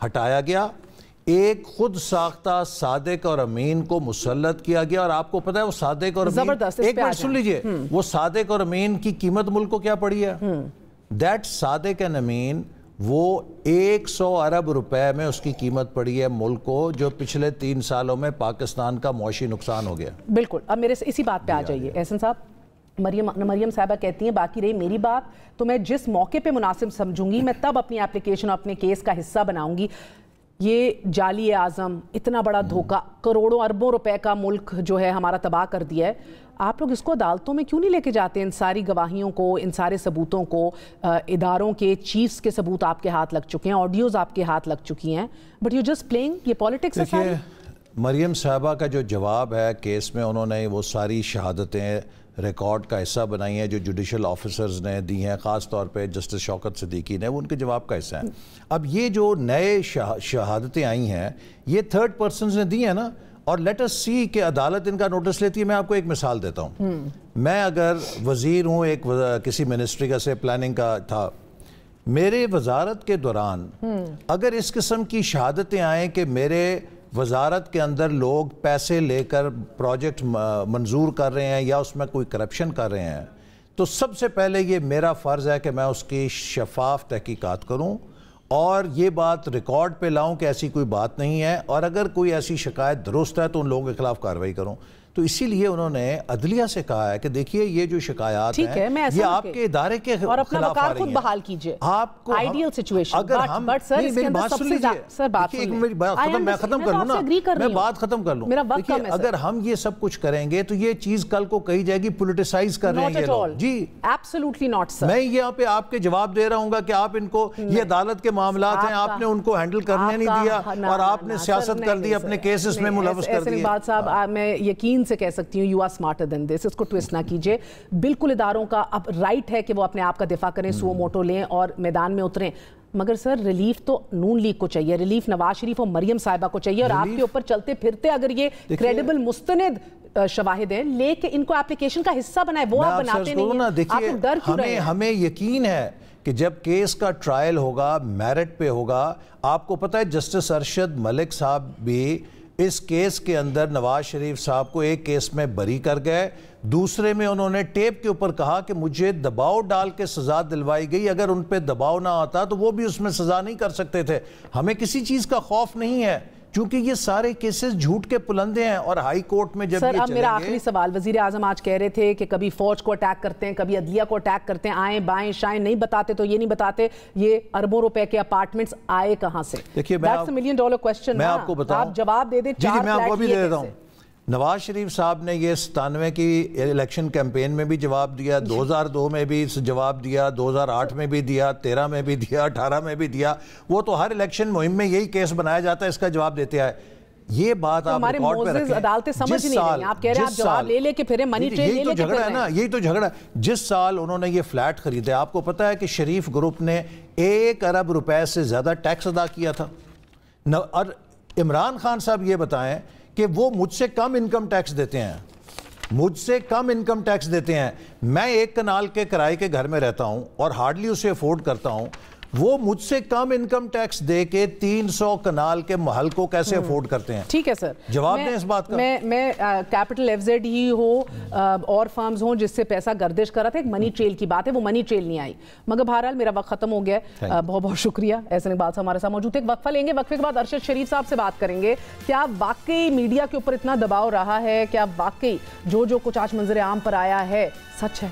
ہٹایا گیا, ایک خود ساختہ صادق اور امین کو مسلط کیا گیا. اور آپ کو پتا ہے وہ صادق اور امین, ایک منٹ سن لیجئے, وہ صادق اور امین کی قیمت ملک کو کیا پڑی ہے؟ دیٹ صادق اینڈ امین, وہ 100 ارب روپے میں اس کی قیمت پڑی ہے ملک کو, جو پچھلے 3 سالوں میں پاکستان کا معاشی نقصان ہو گیا. بالکل. اب میرے اسی بات پہ آ جائیے احسن صاحب. مریم صاحبہ کہتی ہیں باقی رہی میری بات تو میں جس موقع پہ مناسب سمجھوں گی میں تب اپنی اپلیکیشن اور اپنے کیس کا حصہ بناؤں گی. یہ جعلی اعظم, اتنا بڑا دھوکہ, کروڑوں اربوں روپے کا ملک جو ہے ہمارا تباہ کر دیا ہے. آپ لوگ اس کو عدالتوں میں کیوں نہیں لے کے جاتے؟ ان ساری گواہیوں کو, ان سارے ثبوتوں کو, اداروں کے چیفز کے ثبوت آپ کے ہاتھ لگ چکے ہیں, آڈیوز آپ کے ہاتھ لگ چکی ہیں, بٹ یو جسٹ پلینگ. یہ پولیٹکس ہے ساری. مریم صاحبہ کا جو جواب ہے کیس میں, انہوں نے وہ ساری شہادتیں ریکارڈ کا حصہ بنائی ہیں جو جوڈیشل آفیسرز نے دی ہیں, خاص طور پہ جسٹس شوکت صدیقی نے, وہ ان کے جواب کا حصہ ہیں. اب یہ جو نئے شہادتیں آئی ہیں یہ تھرڈ پرسنز نے دی ہیں نا, اور لیٹ اس سی کہ عدالت ان کا نوٹس لیتی ہے. میں آپ کو ایک مثال دیتا ہوں. میں اگر وزیر ہوں, ایک کسی منسٹری کا سے پلاننگ کا تھا, میرے وزارت کے دوران اگر اس قسم کی شہادتیں آئیں کہ میرے وزارت کے اندر لوگ پیسے لے کر پروجیکٹ منظور کر رہے ہیں یا اس میں کوئی کرپشن کر رہے ہیں, تو سب سے پہلے یہ میرا فرض ہے کہ میں اس کی شفاف تحقیقات کروں اور یہ بات ریکارڈ پہ لاؤں کہ ایسی کوئی بات نہیں ہے, اور اگر کوئی ایسی شکایت درست ہے تو ان لوگوں کے خلاف کارروائی کروں. تو اسی لیے انہوں نے عدلیہ سے کہا ہے کہ دیکھیے یہ جو شکایات ہیں یہ آپ کے ادارے کے اور اپنا خلاف آ وقار رہی خود ہیں. بحال کیجئے. آپ کو آئیڈیل سچویشن, اگر ہم میری بات سن لیجئے, میں ختم کر لوں نا, میں بات ختم کر لوں. دیکھیے اگر ہم یہ سب کچھ کریں گے تو یہ چیز کل کو کہی جائے گی پولیٹیسائز کر رہے ہیں یہ لوگ. جی ایبسولوٹلی ناٹ سر. میں یہاں پہ آپ کے جواب دے رہا ہوں گا کہ آپ ان کو, یہ عدالت کے معاملات ہیں, آپ نے ان کو ہینڈل کرنے نہیں دیا اور آپ نے سیاست کر دی, اپنے کیسز میں ملوث کر دیا. بات صاحب میں یقین سے کہہ سکتی ہوں smarter than this, اس کو ٹویسٹ نہ کیجئے. بالکل اداروں کا اب رائٹ ہے کہ وہ اپنے آپ کا دفاع کریں, سو موٹو لیں اور میدان میں اتریں, مگر سر ریلیف تو نون لیگ کو چاہیے, ریلیف نواز شریف اور مریم صاحبہ کو چاہیے, اور آپ کے اوپر چلتے پھرتے اگر یہ کریڈیبل مستند شواہد ہیں لے کے ان کو اپلیکیشن کا حصہ بنائے, وہ آپ بناتے نہیں ہیں. آپ کو ڈر کیوں رہے ہیں؟ ہمیں یقین ہے کہ جب کیس کا ٹرائل ہوگا میرٹ پہ ہوگا. آپ کو پتہ ہے جسٹس ارشد ملک صاحب بھی اس کیس کے اندر نواز شریف صاحب کو ایک کیس میں بری کر گئے, دوسرے میں انہوں نے ٹیپ کے اوپر کہا کہ مجھے دباؤ ڈال کے سزا دلوائی گئی, اگر ان پہ دباؤ نہ آتا تو وہ بھی اس میں سزا نہیں کر سکتے تھے. ہمیں کسی چیز کا خوف نہیں ہے کیونکہ یہ سارے کیسز جھوٹ کے پلندے ہیں, اور ہائی کورٹ میں جب یہ چلیں گے. سر اب میرا آخری سوال, وزیر اعظم آج کہہ رہے تھے کہ کبھی فوج کو اٹیک کرتے ہیں, کبھی عدلیہ کو اٹیک کرتے ہیں, آئیں بائیں شائیں نہیں بتاتے تو یہ نہیں بتاتے یہ اربوں روپے کے اپارٹمنٹس آئے کہاں سے. دیکھیے That's $1 million question. میں آپ کو بتاؤں, آپ جواب دے دیں. جی میں آپ کو بھی دے دیتا ہوں. نواز شریف صاحب نے یہ 97 کی الیکشن کیمپین میں بھی جواب دیا, 2002 میں بھی جواب دیا, 2008 میں بھی دیا, 13 میں بھی دیا, 18 میں بھی دیا. وہ تو ہر الیکشن مہم میں یہی کیس بنایا جاتا ہے, اس کا جواب دیتے آئے. یہ بات آپ ریکارڈ پہ رکھیں. عدالتیں سمجھ نہیں رہی ہیں, آپ کہہ رہے ہیں آپ جواب لے لے کے پھریں, منی ٹرین لے لے کے پھریں. یہی تو جھگڑا ہے. جس سال انہوں نے یہ فلیٹ خریدے, آپ کو پتا ہے کہ شریف گروپ نے 1 ارب روپے سے زیادہ ٹیکس ادا کیا تھا, اور عمران خان صاحب یہ بتائیں کہ وہ مجھ سے کم انکم ٹیکس دیتے ہیں, مجھ سے کم انکم ٹیکس دیتے ہیں. میں 1 کنال کے کرائے کے گھر میں رہتا ہوں اور ہارڈلی اسے افورڈ کرتا ہوں. وہ مجھ سے کم انکم ٹیکس دے کے 300 کنال کے محل کو کیسے افورڈ کرتے ہیں؟ ٹھیک ہے سر، جواب دیں اس بات کا۔ میں کیپٹل ایف زیڈ ہی ہو اور فرمز ہوں جس سے پیسہ گردش کر رہا تھا، ایک منی ٹریل کی بات ہے، وہ منی ٹریل نہیں آئی، مگر بہرحال میرا وقت ختم ہو گیا ہے۔ بہت بہت شکریہ احسن اقبال صاحب ہمارے ساتھ موجود تھے۔ ایک وقفہ لیں گے، وقفے کے بعد ارشد شریف صاحب سے بات کریں گے۔ کیا واقعی میڈیا کے اوپر اتنا دباؤ رہا ہے؟ کیا واقعی جو کچھ آج منظر عام پر آیا ہے سچ ہے؟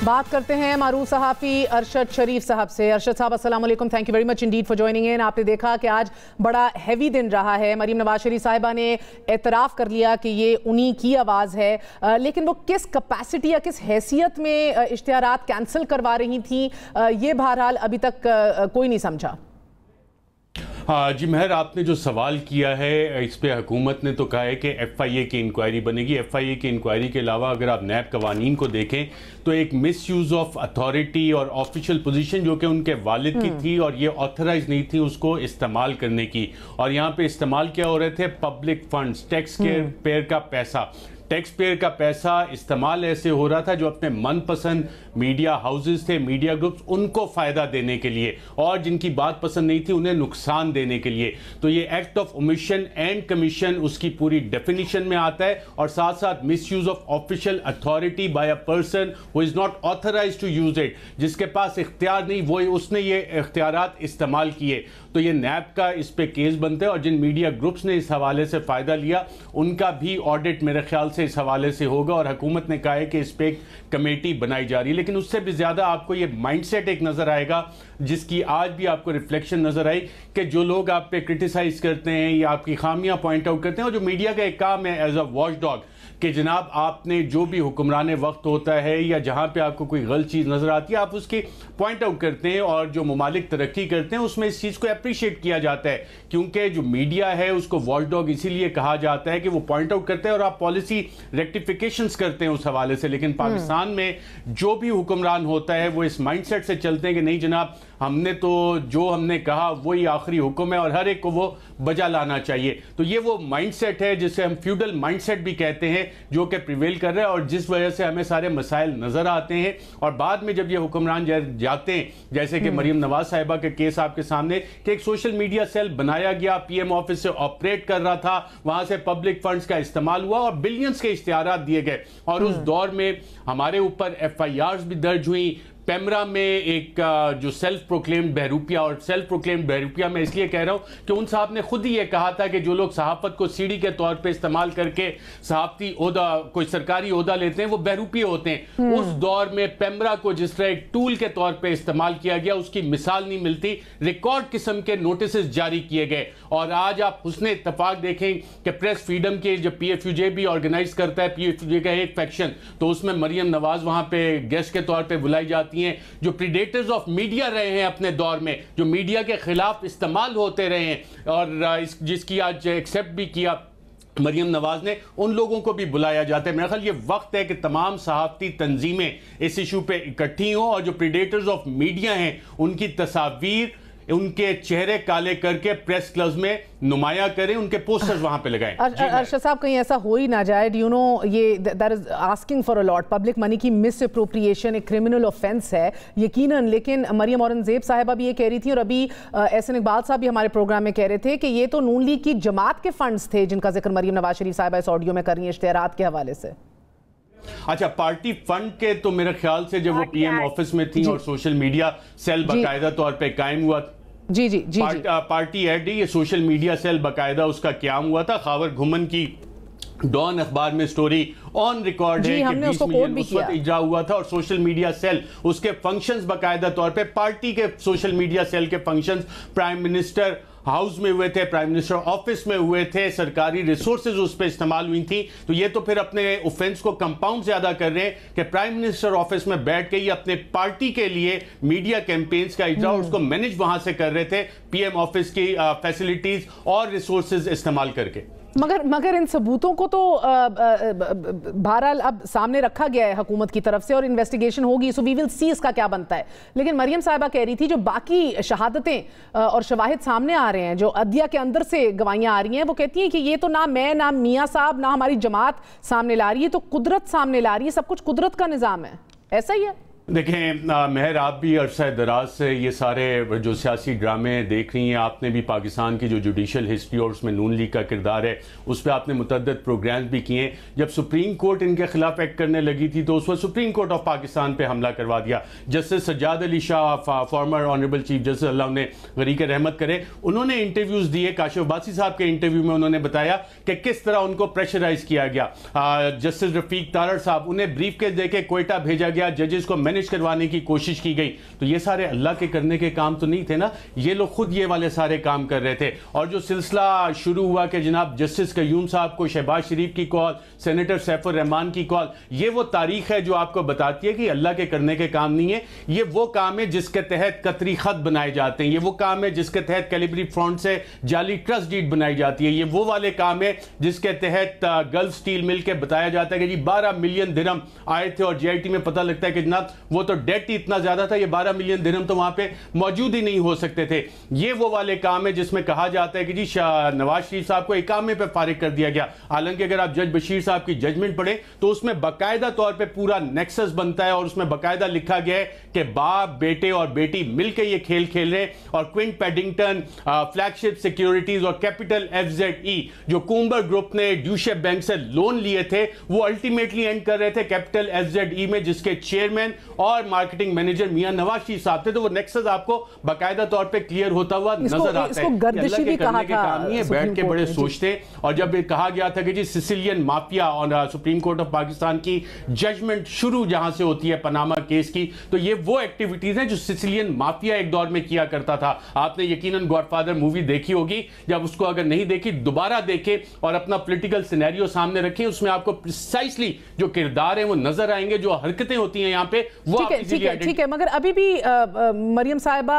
بات کرتے ہیں معروف صحافی ارشد شریف صاحب سے۔ ارشد صاحب السلام علیکم، thank you very much indeed for joining in. آپ نے دیکھا کہ آج بڑا ہیوی دن رہا ہے، مریم نواز شریف صاحبہ نے اعتراف کر لیا کہ یہ انہی کی آواز ہے، لیکن وہ کس کیپیسٹی یا کس حیثیت میں اشتہارات کینسل کروا رہی تھیں یہ بہرحال ابھی تک کوئی نہیں سمجھا۔ ہاں جی مہر، آپ نے جو سوال کیا ہے اس پہ حکومت نے تو کہا ہے کہ ایف آئی اے کی انکوائری بنے گی۔ ایف آئی اے کی انکوائری کے علاوہ اگر آپ نیب قوانین کو دیکھیں تو ایک مس یوز آف اتھارٹی اور آفیشیل پوزیشن جو کہ ان کے والد کی تھی اور یہ آتھرائز نہیں تھی اس کو استعمال کرنے کی، اور یہاں پہ استعمال کیا ہو رہے تھے پبلک فنڈز، ٹیکس پیئر کا پیسہ۔ ٹیکس پیئر کا پیسہ استعمال ایسے ہو رہا تھا جو اپنے من پسند میڈیا ہاؤسز تھے، میڈیا گروپس، ان کو فائدہ دینے کے لیے، اور جن کی بات پسند نہیں تھی انہیں نقصان دینے کے لیے۔ تو یہ act of omission and commission اس کی پوری ڈیفینیشن میں آتا ہے، اور ساتھ ساتھ misuse of official authority by a person who is not authorised to use it, جس کے پاس اختیار نہیں وہ اس نے یہ اختیارات استعمال کیے۔ تو یہ نیب کا اس پہ کیس بنتے ہیں، اور جن میڈیا گروپس نے اس حوالے سے فائدہ لیا ان کا بھی آڈٹ میرے خیال سے اس حوالے سے ہوگا، اور حکومت نے کہا ہے کہ اس پہ ایک کمیٹی بنائی جا رہی ہے۔ لیکن اس سے بھی زیادہ آپ کو یہ مائنڈ سیٹ ایک نظر آئے گا جس کی آج بھی آپ کو ریفلیکشن نظر آئی کہ جو لوگ آپ پہ کرٹیسائز کرتے ہیں یا آپ کی خامیاں پوائنٹ آؤٹ کرتے ہیں، اور جو میڈیا کا ایک کام ہے ایز اے واچ ڈاگ کہ جناب آپ نے جو بھی حکمران وقت ہوتا ہے یا جہاں پہ آپ کو کوئی غلط چیز نظر آتی ہے آپ اس کی پوائنٹ آؤٹ کرتے ہیں، اور جو ممالک ترقی کرتے ہیں اس میں اس چیز کو اپریشیٹ کیا جاتا ہے، کیونکہ جو میڈیا ہے اس کو واچ ڈاگ اسی لیے کہا جاتا ہے کہ وہ پوائنٹ آؤٹ کرتے ہیں اور آپ پالیسی ریکٹیفیکیشنز کرتے ہیں اس حوالے سے۔ لیکن پاکستان میں جو بھی حکمران ہوتا ہے وہ اس مائنڈ سیٹ سے چلتے ہیں کہ نہیں جناب ہم نے تو جو ہم نے کہا وہی آخری حکم ہے اور ہر ایک کو وہ بجا لانا چاہیے۔ تو یہ وہ مائنڈ سیٹ ہے جسے ہم فیوڈل مائنڈ سیٹ بھی کہتے ہیں جو کہ پریویل کر رہا ہے، اور جس وجہ سے ہمیں سارے مسائل نظر آتے ہیں، اور بعد میں جب یہ حکمران جاتے ہیں جیسے کہ مریم نواز صاحبہ کے کیس آپ کے سامنے کہ ایک سوشل میڈیا سیل بنایا گیا، پی ایم آفس سے آپریٹ کر رہا تھا، وہاں سے پبلک فنڈز کا استعمال ہوا اور بلینز کے اشتہارات دیے گئے، اور اس دور میں ہمارے اوپر ایف آئی آرز بھی درج ہوئیں۔ پیمرا میں ایک جو سیلف پروکلیمڈ بہروپیہ، اور سیلف پروکلیمڈ بہروپیہ میں اس لیے کہہ رہا ہوں کہ ان صاحب نے خود ہی یہ کہا تھا کہ جو لوگ صحافت کو سیڑھی کے طور پہ استعمال کر کے صحافتی عہدہ کوئی سرکاری عہدہ لیتے ہیں وہ بہروپیے ہوتے ہیں۔ اس دور میں پیمرا کو جس طرح ایک ٹول کے طور پہ استعمال کیا گیا اس کی مثال نہیں ملتی، ریکارڈ قسم کے نوٹسز جاری کیے گئے، اور آج آپ حسن اتفاق دیکھیں کہ پریس فریڈم کے جب پی ایف یو جے بھی آرگنائز کرتا ہے، پی ایف یو جے کا ایک فیکشن، تو اس میں مریم نواز وہاں پہ گیسٹ کے طور پہ بلائی جاتی ہیں، جو پریڈیٹرز آف میڈیا رہے ہیں اپنے دور میں، جو میڈیا کے خلاف استعمال ہوتے رہے ہیں، اور جس کی آج ایکسیپٹ بھی کیا مریم نواز نے، ان لوگوں کو بھی بلایا جاتا ہے۔ میرا خیال یہ وقت ہے کہ تمام صحافتی تنظیمیں اس ایشو پہ اکٹھی ہوں، اور جو پریڈیٹرز آف میڈیا ہیں ان کی تصاویر، ان کے چہرے کالے کر کے پریس کلبز میں نمایاں کریں، ان کے پوسٹرز وہاں پہ لگائیں۔ ارشد صاحب کہیں ایسا ہو ہی نہ جائے، ڈو یو نو یہ that is asking for a lot, public money کی مس اپروپریشن ایک کرمنل آفینس ہے یقیناً، لیکن مریم اورنگزیب صاحبہ بھی یہ کہہ رہی تھی، اور ابھی احسن اقبال صاحب بھی ہمارے پروگرام میں کہہ رہے تھے کہ یہ تو نون لیگ کی جماعت کے فنڈز تھے جن کا ذکر مریم نواز شریف صاحبہ اس آڈیو میں کر رہی ہیں اشتہارات کے حوالے سے۔ اچھا، پارٹی فنڈ کے تو میرے خیال سے جب وہ پی ایم آفس میں تھیں اور سوشل میڈیا سیل باقاعدہ طور پہ قائم ہوا، پارٹی ایڈ یہ سوشل میڈیا سیل باقاعدہ اس کا قیام ہوا تھا، خاور گھمن کی ڈان اخبار میں سٹوری آن ریکارڈ ہے کہ 20 ملین اس وقت اجرا ہوا تھا، اور سوشل میڈیا سیل اس کے فنکشنز باقاعدہ طور پہ پارٹی کے سوشل میڈیا سیل کے فنکشنز پرائم منسٹر ہاؤس میں ہوئے تھے، پرائم منسٹر آفس میں ہوئے تھے، سرکاری ریسورسز اس پہ استعمال ہوئی تھیں۔ تو یہ تو پھر اپنے اوفینس کو کمپاؤنڈ زیادہ کر رہے ہیں کہ پرائم منسٹر آفس میں بیٹھ کے یہ اپنے پارٹی کے لیے میڈیا کیمپینز کا اجرا اس کو مینج وہاں سے کر رہے تھے، پی ایم آفس کی فیسلٹیز اور ریسورسز استعمال کر کے۔ मगर इन सबूतों को तो बहरहाल अब सामने रखा गया है हुकूमत की तरफ से और इन्वेस्टिगेशन होगी, सो वी विल सी इसका क्या बनता है। लेकिन मरियम साहिबा कह रही थी जो बाकी शहादतें और शवाहिद सामने आ रहे हैं, जो अदलिया के अंदर से गवाहियां आ रही हैं, वो कहती हैं कि ये तो ना मैं, ना मियाँ साहब, ना हमारी जमात सामने ला रही है, तो कुदरत सामने ला रही है, सब कुछ कुदरत का निज़ाम है। ऐसा ही है? देखें महर, आप भी अरसा दराज से ये सारे जो सियासी ड्रामे देख रही हैं, आपने भी पाकिस्तान की जो जुडिशल हिस्ट्री और उसमें नून लीग का किरदार है उस पर आपने मुतअद्दिद प्रोग्राम्स भी किए। जब सुप्रीम कोर्ट इनके खिलाफ एक्ट करने लगी थी तो उस वक्त सुप्रीम कोर्ट ऑफ पाकिस्तान पे हमला करवा दिया। Justice Sajjad Ali Shah, former honourable chief justice, अल्लाह उन्हें गरीक रहमत करे, उन्होंने इंटरव्यूज़ दिए। काशिफ अब्बासी साहब के इंटरव्यू में उन्होंने बताया कि किस तरह उनको प्रेशराइज किया गया। जस्टिस रफीक तारड़ साहब, उन्हें ब्रीफ केस देके कोयटा भेजा गया, जजेस को मैनेज करवाने की कोशिश की गई। तो ये सारे अल्लाह के करने के काम तो नहीं थे ना, ये लोग खुद ये वाले सारे काम कर रहे थे। और जो सिलसिला शुरू हुआ कि जनाब जस्टिस कयूम साहब को शहबाज शरीफ की कॉल, सेनेटर सैफुर रहमान की कॉल, ये वो तारीख है जो आपको बताती है कि अल्लाह के करने के काम नहीं है। ये वो काम है जिसके तहत कतरी खत बनाए जाते हैं, ये वो काम है जिसके तहत कैलिब्री फ्रंट से जाली ट्रस्ट डीड बनाई जाती है, ये वो वाले काम है जिसके तहत गल्फ स्टील मिल के बताया जाता है कि जी 12 मिलियन दिरहम आए थे और JIT में पता लगता है कि जनाब वो तो डेट ही इतना ज्यादा था, ये 12 मिलियन दिरहम तो वहां पे मौजूद ही नहीं हो सकते थे। ये वो वाले काम है जिसमें कहा जाता है कि जी नवाज शरीफ साहब को इकामे पे फारिग कर दिया गया। हालांकि अगर आप जज बशीर साहब की जजमेंट पढ़े तो उसमें बाकायदा तौर पे पूरा नेक्सस बनता है और उसमें बाकायदा लिखा गया है कि बाप, बेटे और बेटी मिलकर ये खेल खेल रहे हैं। और क्विंट पैडिंगटन, फ्लैगशिप सिक्योरिटीज और कैपिटल FZE जो कूमबर ग्रुप ने ड्यूशेप बैंक से लोन लिए थे, वो अल्टीमेटली एंड कर रहे थे कैपिटल FZE में, जिसके चेयरमैन और मार्केटिंग मैनेजर मियां नवाज शरीफ साहब थे। तो वो नेक्सस आपको बाकायदा तौर पे क्लियर होता हुआ नजर आता है। गर्दिशी भी कहा था, काम नहीं है, बैठ के बड़े सोचते। और जब ये कहा गया था कि जी सिसिलियन माफिया और सुप्रीम कोर्ट ऑफ पाकिस्तान की जजमेंट शुरू जहां से होती है पनामा केस की, तो ये वो एक्टिविटीज हैं जो सिसिलियन माफिया एक दौर में किया करता था। आपने यकीनन गॉडफादर मूवी देखी होगी, जब उसको अगर नहीं देखी दोबारा देखे और अपना पॉलिटिकल सिनेरियो सामने रखें, उसमें आपको प्रिसाइसली जो किरदार है वो नजर आएंगे, जो हरकतें होती हैं यहाँ पे वो ठीक है। मगर अभी भी मरियम साहिबा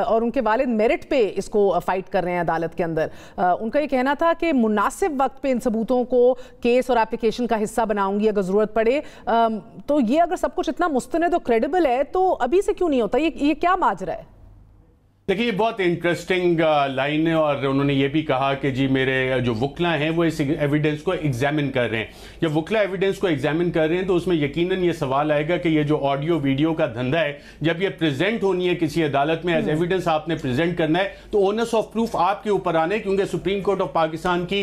और उनके वालिद मेरिट पे इसको फाइट कर रहे हैं अदालत के अंदर। उनका ये कहना था कि मुनासिब वक्त पे इन सबूतों को केस और एप्लीकेशन का हिस्सा बनाऊंगी अगर जरूरत पड़े। तो ये अगर सब कुछ इतना मुस्तनद और क्रेडिबल है तो अभी से क्यों नहीं होता? ये क्या माजरा है? देखिए ये बहुत इंटरेस्टिंग लाइन है। और उन्होंने ये भी कहा कि जी मेरे जो वकला हैं वो इस एविडेंस को एग्जामिन कर रहे हैं। जब वकला एविडेंस को एग्जामिन कर रहे हैं तो उसमें यकीनन ये सवाल आएगा कि ये जो ऑडियो वीडियो का धंधा है, जब ये प्रेजेंट होनी है किसी अदालत में एज एविडेंस, आपने प्रेजेंट करना है, तो ओनर्स ऑफ प्रूफ आपके ऊपर आने, क्योंकि सुप्रीम कोर्ट ऑफ पाकिस्तान की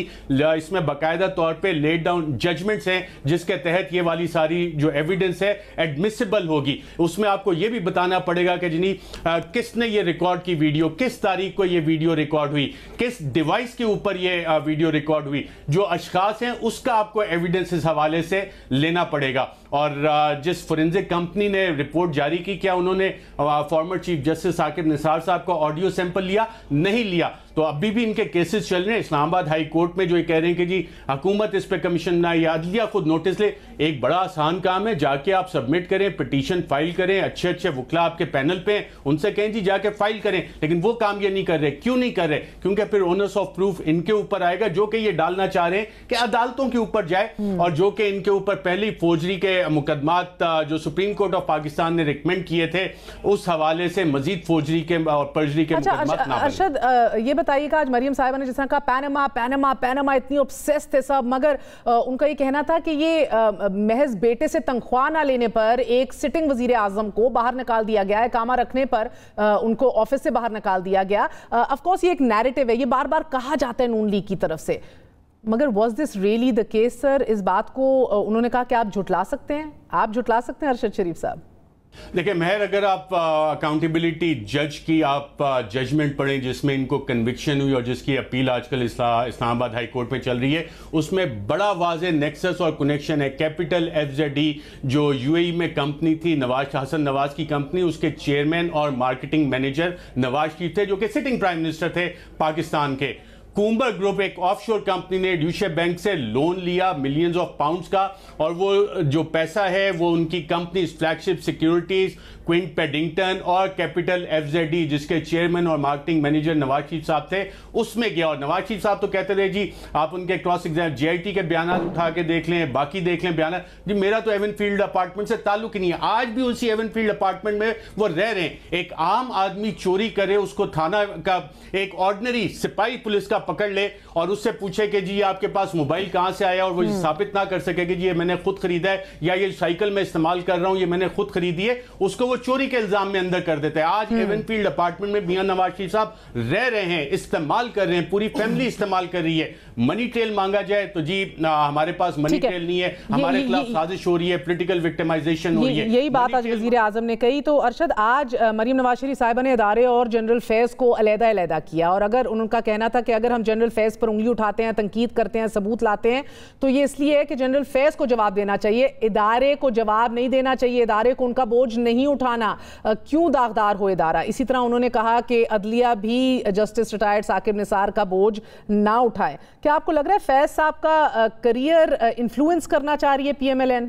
इसमें बाकायदा तौर पर लेड डाउन जजमेंट्स हैं जिसके तहत ये वाली सारी जो एविडेंस है एडमिसिबल होगी। उसमें आपको ये भी बताना पड़ेगा कि जी किसने ये रिकॉर्ड की वीडियो, किस तारीख को ये वीडियो रिकॉर्ड हुई, किस डिवाइस के ऊपर ये वीडियो रिकॉर्ड हुई, जो अशखास हैं उसका आपको एविडेंस इस हवाले से लेना पड़ेगा। और जिस फोरेंसिक कंपनी ने रिपोर्ट जारी की, क्या उन्होंने former chief justice Saqib Nisar साहब का ऑडियो सैंपल लिया? नहीं लिया। तो अभी भी इनके केसेस चल रहे हैं इस्लामाबाद हाई कोर्ट में, जो ये कह रहे हैं कि जी हुकूमत इस पे कमीशन ना या अदलिया खुद नोटिस ले। एक बड़ा आसान काम है, जाके आप सबमिट करें, पिटीशन फाइल करें, अच्छे अच्छे वकला आपके पैनल पे उनसे कहें जी जाके फाइल करें। लेकिन वो काम ये नहीं कर रहे। क्यों नहीं कर रहे? क्योंकि फिर ओनर्स ऑफ प्रूफ इनके ऊपर आएगा, जो कि ये डालना चाह रहे हैं कि अदालतों के ऊपर जाए, और जो कि इनके ऊपर पहली फौजरी के मुकदमात जो सुप्रीम कोर्ट ऑफ पाकिस्तान ने रिकमेंड किए थे, उस हवाले से मजीद फौजरी के और पर्जरी के मुकदमात ना बने। अरशद, ये बताइएगा, आज मरियम साहिबा ने जिस तरह कहा पैनामा पैनामा पैनामा, इतनी ऑब्सेस्ड थे सब, मगर उनका ये कहना था कि ये महज बेटे से तनख्वाह ना लेने पर एक सिटिंग वजीर आजम को बाहर निकाल दिया गया है, कामा रखने पर उनको ऑफिस से बाहर निकाल दिया गया। ऑफ कोर्स ये एक नैरेटिव है, ये बार बार कहा जाता है नून लीग की तरफ से, मगर was this really the case sir? इस बात को उन्होंने कहा कि आप झुटला सकते हैं, आप झुटला सकते हैं अरशद शरीफ साहब? देखिए महर, अगर आप अकाउंटेबिलिटी जज की आप जजमेंट पढ़ें जिसमें इनको कन्विक्शन हुई और जिसकी अपील आजकल इस्लामाबाद हाई कोर्ट में चल रही है, उसमें बड़ा वाज़ेह नेक्सस और कनेक्शन है। कैपिटल FZE जो UAE में कंपनी थी, हसन नवाज की कंपनी, उसके चेयरमैन और मार्केटिंग मैनेजर नवाज शरीफ थे, जो कि सिटिंग प्राइम मिनिस्टर थे पाकिस्तान के। कूमबर ग्रुप एक ऑफशोर कंपनी ने ड्यूशेप बैंक से लोन लिया मिलियंस ऑफ पाउंड्स का, और वो जो पैसा है वो उनकी company flagship securities, Quint Paddington और कैपिटल FZE जिसके चेयरमैन और मार्केटिंग मैनेजर नवाज शरीफ साहब थे, उसमें गया। और नवाज शरीफ साहब तो कहते रहे जी आप उनके क्रॉस एग्जाम JIT के बयान उठा के देख लें, बाकी देख लें बयान, जी मेरा तो एवनफील्ड अपार्टमेंट से ताल्लुक ही नहीं है। आज भी उसी एवनफील्ड अपार्टमेंट में वो रह रहे हैं। एक आम आदमी चोरी करे, उसको थाना का एक ऑर्डिनरी सिपाही पुलिस का पकड़ ले और उससे पूछे कि जी आपके पास मोबाइल कहां से आया, और वो साबित ना कर सके कि जी ये मैंने खुद खरीदा है या ये साइकिल में इस्तेमाल कर रहा हूं, ये मैंने खुद खरीदी है, उसको वो चोरी के इल्जाम में अंदर कर देते हैं। आज एवनफील्ड अपार्टमेंट में मियां नवाज शरीफ साहब रह रहे हैं, इस्तेमाल कर रहे हैं, पूरी फैमिली इस्तेमाल कर रही है। मनी ट्रेल मांगा जाए तो जी हमारे पास मनी ट्रेल नहीं है, हमारे खिलाफ साजिश हो रही है, पॉलिटिकल विक्टिमाइजेशन हो रही है। यही बात आज वजीर आजम ने कही। तो अरशद, आज मरीम नवाज शरीफ साहिबा ने इदारे और जनरल फैज को अलग-अलग किया, और अगर उनका कहना था कि अगर हम जनरल फैज पर उंगली उठाते हैं, तनकीद करते हैं, सबूत लाते हैं, तो ये इसलिए है कि जनरल फैज को जवाब देना चाहिए, इदारे को जवाब नहीं देना चाहिए, इदारे को उनका बोझ नहीं उठाना। क्यों दागदार हो इदारा? इसी तरह उन्होंने कहा कि अदलिया भी जस्टिस रिटायर्ड साकिब निसार का बोझ ना उठाए। क्या आपको लग रहा है फैज साहब का करियर इन्फ्लुएंस करना चाह रही है PMLN?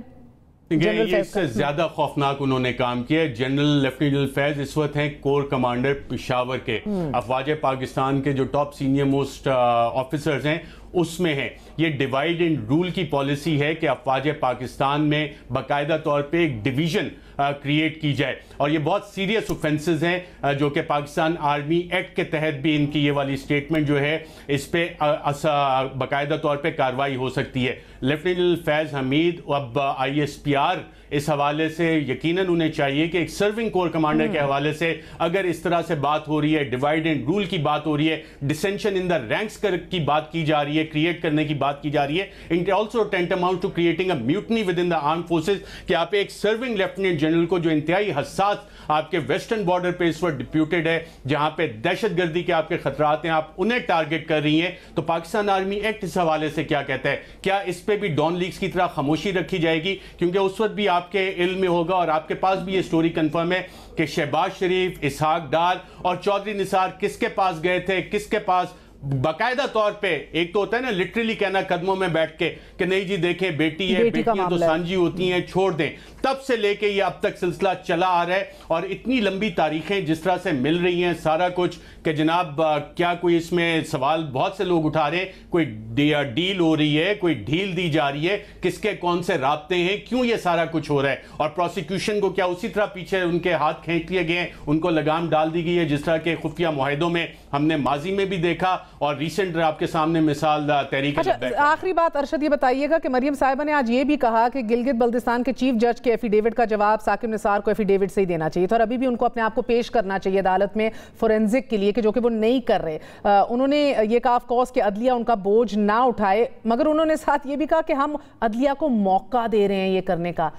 ये इससे ज्यादा खौफनाक उन्होंने काम किया है। जनरल लेफ्टिनेंट फैज इस वक्त हैं कोर कमांडर पेशावर के। अफवाज पाकिस्तान के जो टॉप सीनियर मोस्ट ऑफिसर्स हैं उसमें है। ये डिवाइड एंड रूल की पॉलिसी है कि अफवाज पाकिस्तान में बाकायदा तौर पे एक डिवीजन क्रिएट की जाए, और ये बहुत सीरियस ऑफेंसेस हैं जो कि पाकिस्तान आर्मी एक्ट के तहत भी इनकी ये वाली स्टेटमेंट जो है इस पे बाकायदा तौर पे कार्रवाई हो सकती है। लेफ्टिनेंट फैज हमीद अब ISPR इस हवाले से यकीनन उन्हें चाहिए कि एक सर्विंग कोर कमांडर के हवाले से अगर इस तरह से बात हो रही है, डिवाइड एंड रूल की बात हो रही है, डिसेंशन इन द रैंक्स की बात की जा रही है, क्रिएट करने की बात की जा रही है, it also tantamount to creating a mutiny within the arm forces, कि आप एक सर्विंग लेफ्टिनेंट जनरल को जो इंतहाई हसास आपके वेस्टर्न बॉर्डर पे इस वक्त डिप्यूटेड है, जहां पे दहशतगर्दी के आपके खतरात हैं, आप उन्हें टारगेट कर रही हैं। तो पाकिस्तान आर्मी एक्ट इस हवाले से क्या कहता है? क्या इस पे भी डॉन लीग्स की तरह खामोशी रखी जाएगी? क्योंकि उस वक्त भी आपके इल्म में होगा और आपके पास भी ये स्टोरी कंफर्म है कि शहबाज शरीफ, इसहाक डार और चौधरी निसार किसके पास गए थे, किसके पास बाकायदा तौर पे, एक तो होता है ना लिटरली कहना कदमों में बैठ के कि नहीं जी देखें बेटी है, बेटियां तो सांझी होती हैं, छोड़ दें, तब से लेके ये अब तक सिलसिला चला आ रहा है। और इतनी लंबी तारीखें जिस तरह से मिल रही हैं सारा कुछ कि जनाब क्या कोई इसमें सवाल बहुत से लोग उठा रहे हैं, कोई डील हो रही है, कोई ढील दी जा रही है, किसके कौन से राब्ते हैं, क्यों ये सारा कुछ हो रहा है? और प्रोसिक्यूशन को क्या उसी तरह पीछे उनके हाथ खींच लिए गए हैं, उनको लगाम डाल दी गई है जिस तरह के खुफिया मुआहिदों में हमने माजी में भी देखा और रिसेंट आपके सामने मिसाल तहरीक। आखिरी बात अरशद ये बताइएगा कि मरियम साहिबा ने आज ये भी कहा कि गिलगित बल्तिस्तान के चीफ जज के एफिडेविट का जवाब साकिब निसार को एफिडेविट से ही देना चाहिए था, और अभी भी उनको अपने आप को पेश करना चाहिए अदालत में फोरेंसिक के लिए, कि जो कि वो नहीं कर रहे। उन्होंने ये कहा ऑफ कोर्स कि अदलिया उनका बोझ ना उठाए, मगर उन्होंने साथ ये भी कहा कि हम अदलिया को मौका दे रहे हैं ये करने का।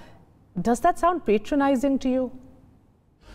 Does that sound patronising to you?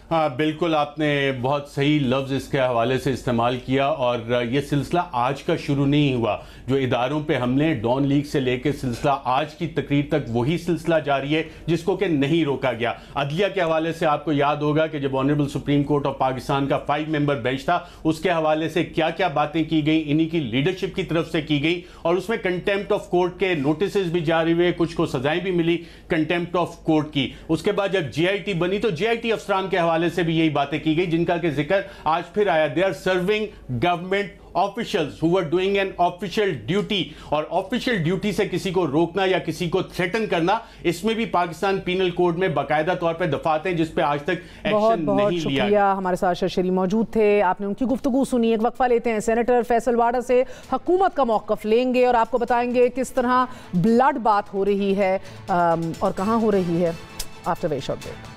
हाँ बिल्कुल, आपने बहुत सही लफ्ज़ इसके हवाले से इस्तेमाल किया, और ये सिलसिला आज का शुरू नहीं हुआ। जो इदारों पे हमले डॉन लीग से लेकर सिलसिला आज की तकरीर तक वही सिलसिला जारी है जिसको कि नहीं रोका गया। अदलिया के हवाले से आपको याद होगा कि जब honourable supreme court of Pakistan का 5 मेंबर बेंच था, उसके हवाले से क्या क्या बातें की गई, इन्हीं की लीडरशिप की तरफ से की गई, और उसमें कंटेम्प्ट ऑफ कोर्ट के नोटिस भी जारी हुए, कुछ को सजाएं भी मिली कंटेम्प्ट ऑफ कोर्ट की। उसके बाद जब JIT बनी तो JIT अफसरान के हवाले से भी यही बातें की गई जिनका के जिक्र आज फिर आया। They are serving government officials who are doing an official duty, और ऑफिशियल ड्यूटी से किसी को रोकना या किसी को थ्रेटन करना, इसमें भी पाकिस्तान पीनल कोड में बाकायदा तौर पे दफात हैं जिस पे आज तक एक्शन नहीं लिया गया। हमारे साथ शरीफ मौजूद थे, आपने उनकी गुफ्तगू सुनी। एक वक्फा लेते हैं, सेनेटर फैसल वाडा से हुकूमत का मौक़िफ़ लेंगे और आपको बताएंगे किस तरह ब्लड बात हो रही है और कहाँ हो रही है। आफ्टर वे शॉर्ट ब्रेक।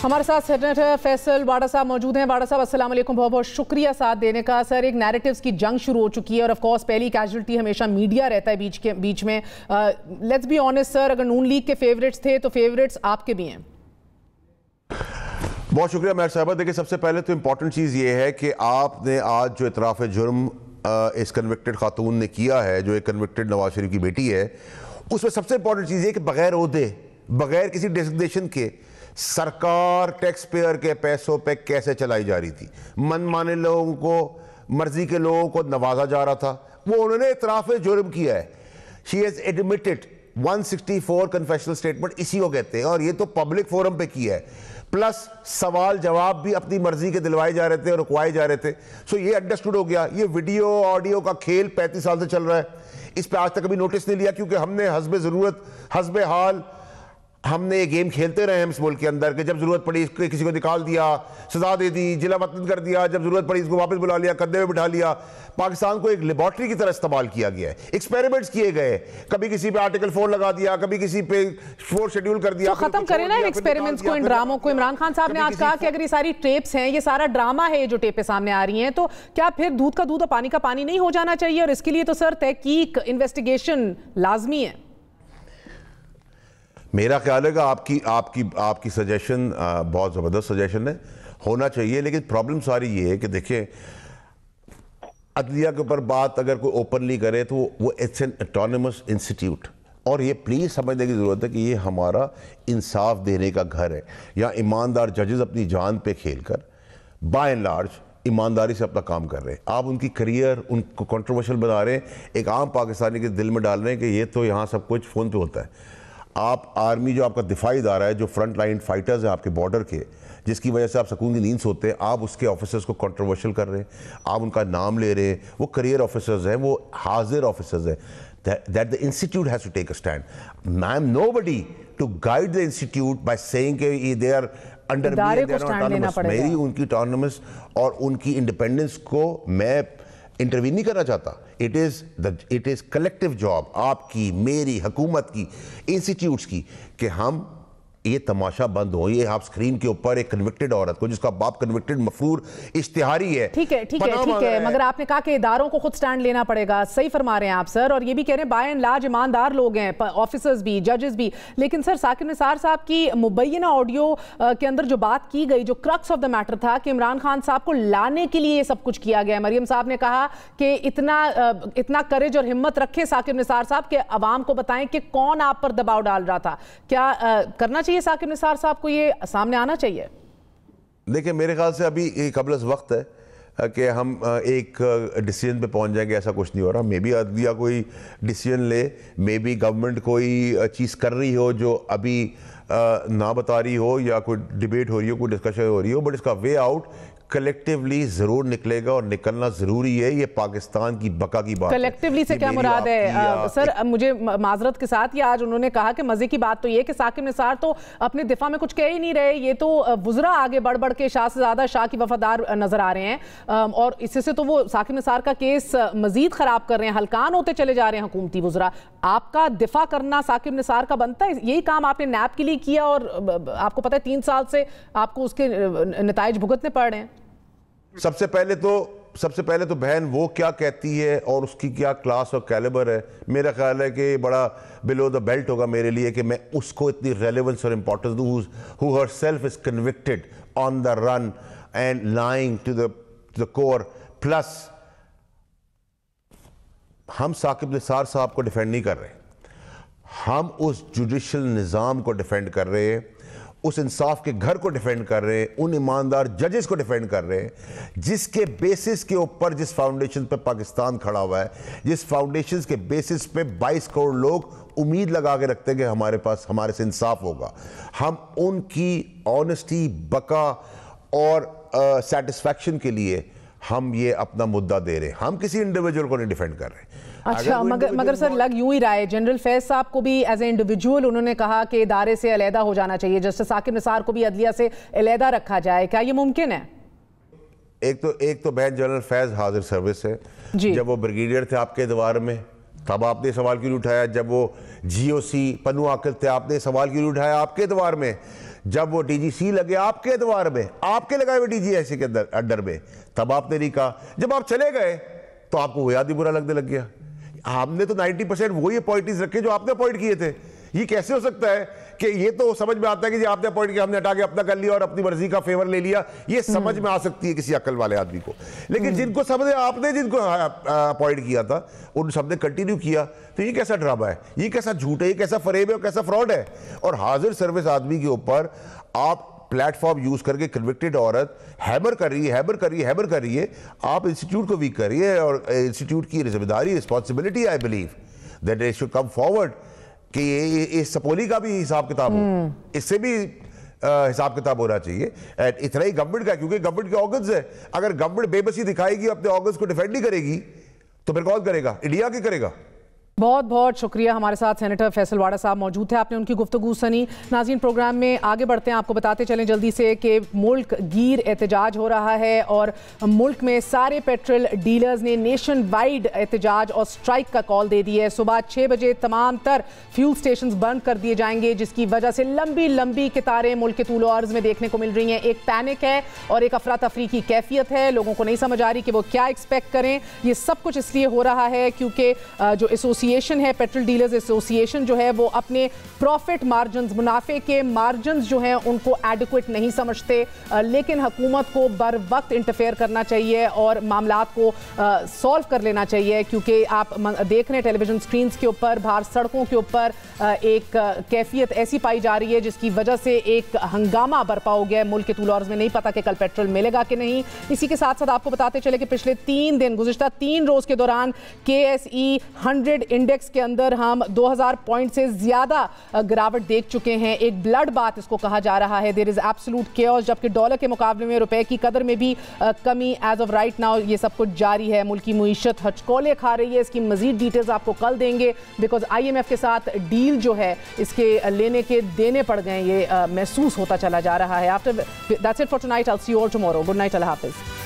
हमारे साथ सेनेटर फैसल वाडा साहब मौजूद हैं। वाडा साहब अस्सलाम वालेकुम, बहुत बहुत शुक्रिया साथ देने का। सर, एक नैरेटिव्स की जंग शुरू हो चुकी है और ऑफ कोर्स पहली कैजुअल्टी हमेशा मीडिया रहता है बीच में। लेट्स बी ऑनेस्ट सर, अगर नून लीग के फेवरेट्स थे तो फेवरेट्स आपके भी हैं। बहुत शुक्रिया मेहर साहबा। देखिए, सबसे पहले तो इम्पॉर्टेंट चीज़ ये है कि आपने आज जो इतराफ़ जुर्म इस कन्विक्टेड खातून ने किया है, जो एक कन्विक्टेड नवाज शरीफ की बेटी है, उसमें सबसे इम्पॉर्टेंट चीज़ ये कि बगैर ओहदे, बगैर किसी डेजिग्नेशन के सरकार टैक्स पेयर के पैसों पे कैसे चलाई जा रही थी, मनमाने लोगों को, मर्जी के लोगों को नवाजा जा रहा था, वो उन्होंने इतराफ जुर्म किया है। She has admitted 164 confessional statement, इसी को कहते हैं, और ये तो पब्लिक फोरम पे किया है, प्लस सवाल जवाब भी अपनी मर्जी के दिलवाए जा रहे थे और रुकवाए जा रहे थे। सो ये अंडरस्टूड हो गया। ये वीडियो ऑडियो का खेल 35 साल से चल रहा है, इस पे आज तक कभी नोटिस नहीं लिया, क्योंकि हमने हस्बे ज़रूरत हस्बे हाल हमने ये गेम खेलते रहे हैं इस मुल्क के अंदर कि जब जरूरत पड़ी किसी को निकाल दिया, सजा दे दी, जिला वतन कर दिया, जब जरूरत पड़ी इसको वापस बुला लिया, कंधे में बिठा लिया। पाकिस्तान को एक लेबॉर्ट्री की तरह इस्तेमाल किया गया है, एक्सपेरिमेंट्स किए गए, कभी किसी पे आर्टिकल 4 लगा दिया, कभी किसी पे 4 शेड्यूल कर दिया। तो खत्म करें ना इन एक्सपेरिमेंट्स को, इन ड्रामों को। इमरान खान साहब ने आज कहा कि अगर ये सारी टेप्स हैं, ये सारा ड्रामा है जो टेपें सामने आ रही हैं, तो क्या फिर दूध का दूध और पानी का पानी नहीं हो जाना चाहिए? और इसके लिए तो सर तहकीक, इन्वेस्टिगेशन लाजमी है। मेरा ख्याल है कि आपकी सजेशन बहुत ज़बरदस्त सजेशन है, होना चाहिए। लेकिन प्रॉब्लम सारी ये है कि देखिए, अदलिया के ऊपर बात अगर कोई ओपनली करे तो वो इट्स एन ऑटोनमस इंस्टीट्यूट, और ये प्लीज़ समझने की ज़रूरत है कि ये हमारा इंसाफ देने का घर है। यहाँ ईमानदार जजेस अपनी जान पे खेल कर बाय एंड लार्ज ईमानदारी से अपना काम कर रहे हैं। आप उनकी करियर उनको कंट्रोवर्शियल बना रहे हैं, एक आम पाकिस्तानी के दिल में डाल रहे हैं कि ये तो यहाँ सब कुछ फ़ोन पे होता है। आप आर्मी जो आपका दिफाई इदारा है, जो फ्रंट लाइन फाइटर्स हैं आपके बॉर्डर के, जिसकी वजह से आप सुकून की नींद सोते हैं, आप उसके ऑफिसर्स को कंट्रोवर्शियल कर रहे हैं, आप उनका नाम ले रहे हैं। वो करियर ऑफिसर्स हैं, वो हाजिर ऑफिसर्स हैं। that the institute has to take a stand. I am nobody to guide the institute by saying कि they are under me, they are autonomous. मेरी उनकी autonomous और उनकी independence को मैं इंटरवीन नहीं करना चाहता। इट इज कलेक्टिव जॉब, आपकी, मेरी, हुकूमत की, इंस्टीट्यूट्स की, कि हम ये तमाशा बंद हो। ये आप स्क्रीन के ऊपर एक कन्विक्टेड औरत को, जिसका बाप कन्विक्टेड मफरूर इश्तिहारी है, ठीक है, मगर आपने कहा कि इदारों को खुद स्टैंड लेना पड़ेगा। सही फरमा रहे हैं आप सर, और ये भी कह रहे हैं बाय एंड लार्ज ईमानदार लोग हैं, ऑफिसर्स भी, जजेस भी। लेकिन सर, साकिब निसार साहब की मुबैना ऑडियो के अंदर जो बात की गई, जो क्रक्स ऑफ द मैटर था कि इमरान खान साहब को लाने के लिए ये सब कुछ किया गया है। मरियम साहब ने कहा कि इतना करेज और हिम्मत रखे साकिब निसार साहब के अवाम को बताएं कि कौन आप पर दबाव डाल रहा था। क्या करना चाहिए साकिब निसार साहब को, ये सामने आना चाहिए? देखिए, मेरे ख्याल से अभी कबल वक्त है कि हम एक डिसीजन पे पहुंच जाएंगे, ऐसा कुछ नहीं हो रहा। मे बी अदलिया कोई डिसीजन ले, मे बी गवर्नमेंट कोई चीज़ कर रही हो जो अभी ना बता रही हो, या कोई डिबेट हो रही हो, कोई डिस्कशन हो रही हो, बट इसका वे आउट कलेक्टिवली जरूर निकलेगा, और निकलना जरूरी है। ये पाकिस्तान की बका की बात। कलेक्टिवली से क्या मुराद है सर? मुझे माजरत के साथ, ये आज उन्होंने कहा कि मजे की बात तो ये कि साकिब निसार तो अपने दिफा में कुछ कह ही नहीं रहे, ये तो वुज़रा आगे बढ़ बढ़ के शाह से ज्यादा शाह की वफादार नजर आ रहे हैं, और इससे तो वो साकिब निसार का केस मजीद खराब कर रहे हैं, हल्कान होते चले जा रहे हैं हुकूमती वुज़रा। आपका दिफा करना साकिब निसार का बनता है। यही काम आपने नैब के लिए किया, और आपको पता है 3 साल से आपको उसके नताइज भुगतने पड़ रहे हैं। सबसे पहले तो बहन वो क्या कहती है और उसकी क्या क्लास और कैलिबर है, मेरा ख्याल है कि बड़ा बिलो द बेल्ट होगा मेरे लिए कि मैं उसको इतनी रेलेवेंस और इंपॉर्टेंस दूं, who herself is convicted on the run and lying to the court. Plus हम साकिब निसार साहब को डिफेंड नहीं कर रहे, हम उस जुडिशल निज़ाम को डिफेंड कर रहे हैं, उस इंसाफ के घर को डिफेंड कर रहे हैं, उन ईमानदार जजेस को डिफेंड कर रहे हैं, जिसके बेसिस के ऊपर, जिस फाउंडेशन पे पाकिस्तान खड़ा हुआ है, जिस फाउंडेशन के बेसिस पे 22 करोड़ लोग उम्मीद लगा के रखते हैं कि हमारे पास हमारे से इंसाफ होगा। हम उनकी ऑनेस्टी, बका और सेटिस्फैक्शन के लिए हम ये अपना मुद्दा दे रहे हैं, हम किसी इंडिविजुअल को नहीं डिफेंड कर रहे। अच्छा, मगर सर लग यूं ही रहा है, जनरल फैज साहब को भी एज ए इंडिविजुअल उन्होंने कहा कि इदारे से अलहदा हो जाना चाहिए, जस्टिस साकिब निसार को भी अदलिया से अलहदा रखा जाए। क्या ये मुमकिन है? एक तो बहन जनरल फैज हाजिर सर्विस है। जब वो ब्रिगेडियर थे आपके दरबार में, तब आपने सवाल क्यों नहीं उठाया? जब वो GOC पन्नू आकिल थे, आपने सवाल क्यों नहीं उठाया आपके दरबार में? जब वो DGC लगे आपके दरबार में, आपके लगाए हुए DGIC के अंडर में, तब आपने नहीं कहा। जब आप चले गए तो आपको वो याद ही बुरा लगने लग गया। हमने तो 90% वही अपॉइंटीज रखे जो आपने अपॉइंट किए थे। ये कैसे हो सकता है کہ یہ تو سمجھ میں آتا ہے کہ جی آپ نے اپوائنٹ کیا، ہم نے ہٹا کے اپنا کر لیا اور اپنی مرضی کا فیور لے لیا، یہ سمجھ میں آ سکتی ہے کسی عقل والے آدمی کو. لیکن جن کو سمجھے آپ نے جن کو اپوائنٹ کیا تھا ان سب نے کنٹینیو کیا، تو یہ کیسا ڈرامہ ہے، یہ کیسا جھوٹ ہے، یہ کیسا فریب ہے اور کیسا فراڈ ہے. اور حاضر سروس آدمی کے اوپر آپ پلیٹ فارم یوز کر کے کنوکٹڈ عورت ہیمر کر رہی ہے، آپ انسٹیٹیوٹ کو ویک کر رہی ہے. اور انسٹیٹیوٹ کی ذمہ داری، responsibility I believe that it should come forward کہ یہ سپولی کا بھی حساب کتاب ہو، اس سے بھی حساب کتاب ہونا چاہیے. اتنا ہی گورنمنٹ کا، کیونکہ گورنمنٹ کے آرگنز ہے. اگر گورنمنٹ بے بسی دکھائے گی، اپنے آرگنز کو ڈیفینڈ نہیں کرے گی تو پھر کون کرے گا؟ انڈیا کی کرے گا. بہت بہت شکریہ. ہمارے ساتھ سینیٹر فیصل واڑا صاحب موجود تھے، آپ نے ان کی گفتگو سنی. ناظرین پروگرام میں آگے بڑھتے ہیں، آپ کو بتاتے چلیں جلدی سے کہ ملک گیر احتجاج ہو رہا ہے اور ملک میں سارے پیٹرول ڈیلرز نے نیشن وائڈ احتجاج اور سٹرائک کا کال دے دی ہے. صبح 6 بجے تمام تر فیول سٹیشنز بند کر دیے جائیں گے، جس کی وجہ سے لمبی قطاریں ملک کے طول و عرض میں دیکھنے کو مل رہی ہیں. ایک پینک ہے اور ایک افراتفری کی کیفیت ہے، لوگوں کو نہیں سمجھ آ رہی کہ وہ کیا ایکسپیکٹ کریں. یہ سب کچھ اس لیے ہو رہا ہے کیونکہ جو ایسوسیشن ہے، پیٹرول ڈیلرز ایسوسیشن جو ہے، وہ اپنے پروفٹ مارجنز، منافع کے مارجنز جو ہیں ان کو ایڈیکویٹ نہیں سمجھتے. لیکن حکومت کو بر وقت انٹرفیئر کرنا چاہیے اور معاملات کو سولو کر لینا چاہیے، کیونکہ آپ دیکھ رہے ہیں ٹیلی ویژن سکرینز کے اوپر باہر سڑکوں کے اوپر ایک کیفیت ایسی پائی جا رہی ہے جس کی وجہ سے ایک ہنگامہ برپا ہو گیا ہے ملک کے طول و عرض میں. نہیں پتا کہ کل پیٹرول ملے گا کہ نہیں. اسی کے ساتھ ساتھ آپ کو بتاتے چلے کہ پچھلے 3 دن، گزشتہ 3 روز کے دوران KSE 100 انڈیکس کے اندر ہم 2000 پوائنٹ سے زیادہ گراوٹ دیکھ چکے ہیں. ایک بلڈ بات اس کو کہا جا رہا ہے. دیر از ایبسولوٹ کیوس. جبکہ ڈالر کے مقابلے میں روپے کی قدر میں بھی کمی ایز آف رائٹ ناؤ یہ سب کچھ جاری ہے. ملکی معیشت ہچکولے کھا رہی ہے. اس کی مزید ڈیٹیلز آپ کو کل دیں گے بیکاز IMF کے ساتھ ڈیل جو ہے اس کے لینے کے دینے پڑ گئے، یہ محسوس ہوتا چلا جا رہا ہے. That's it for tonight. I'll see you all tomorrow. Good night. اللہ حافظ.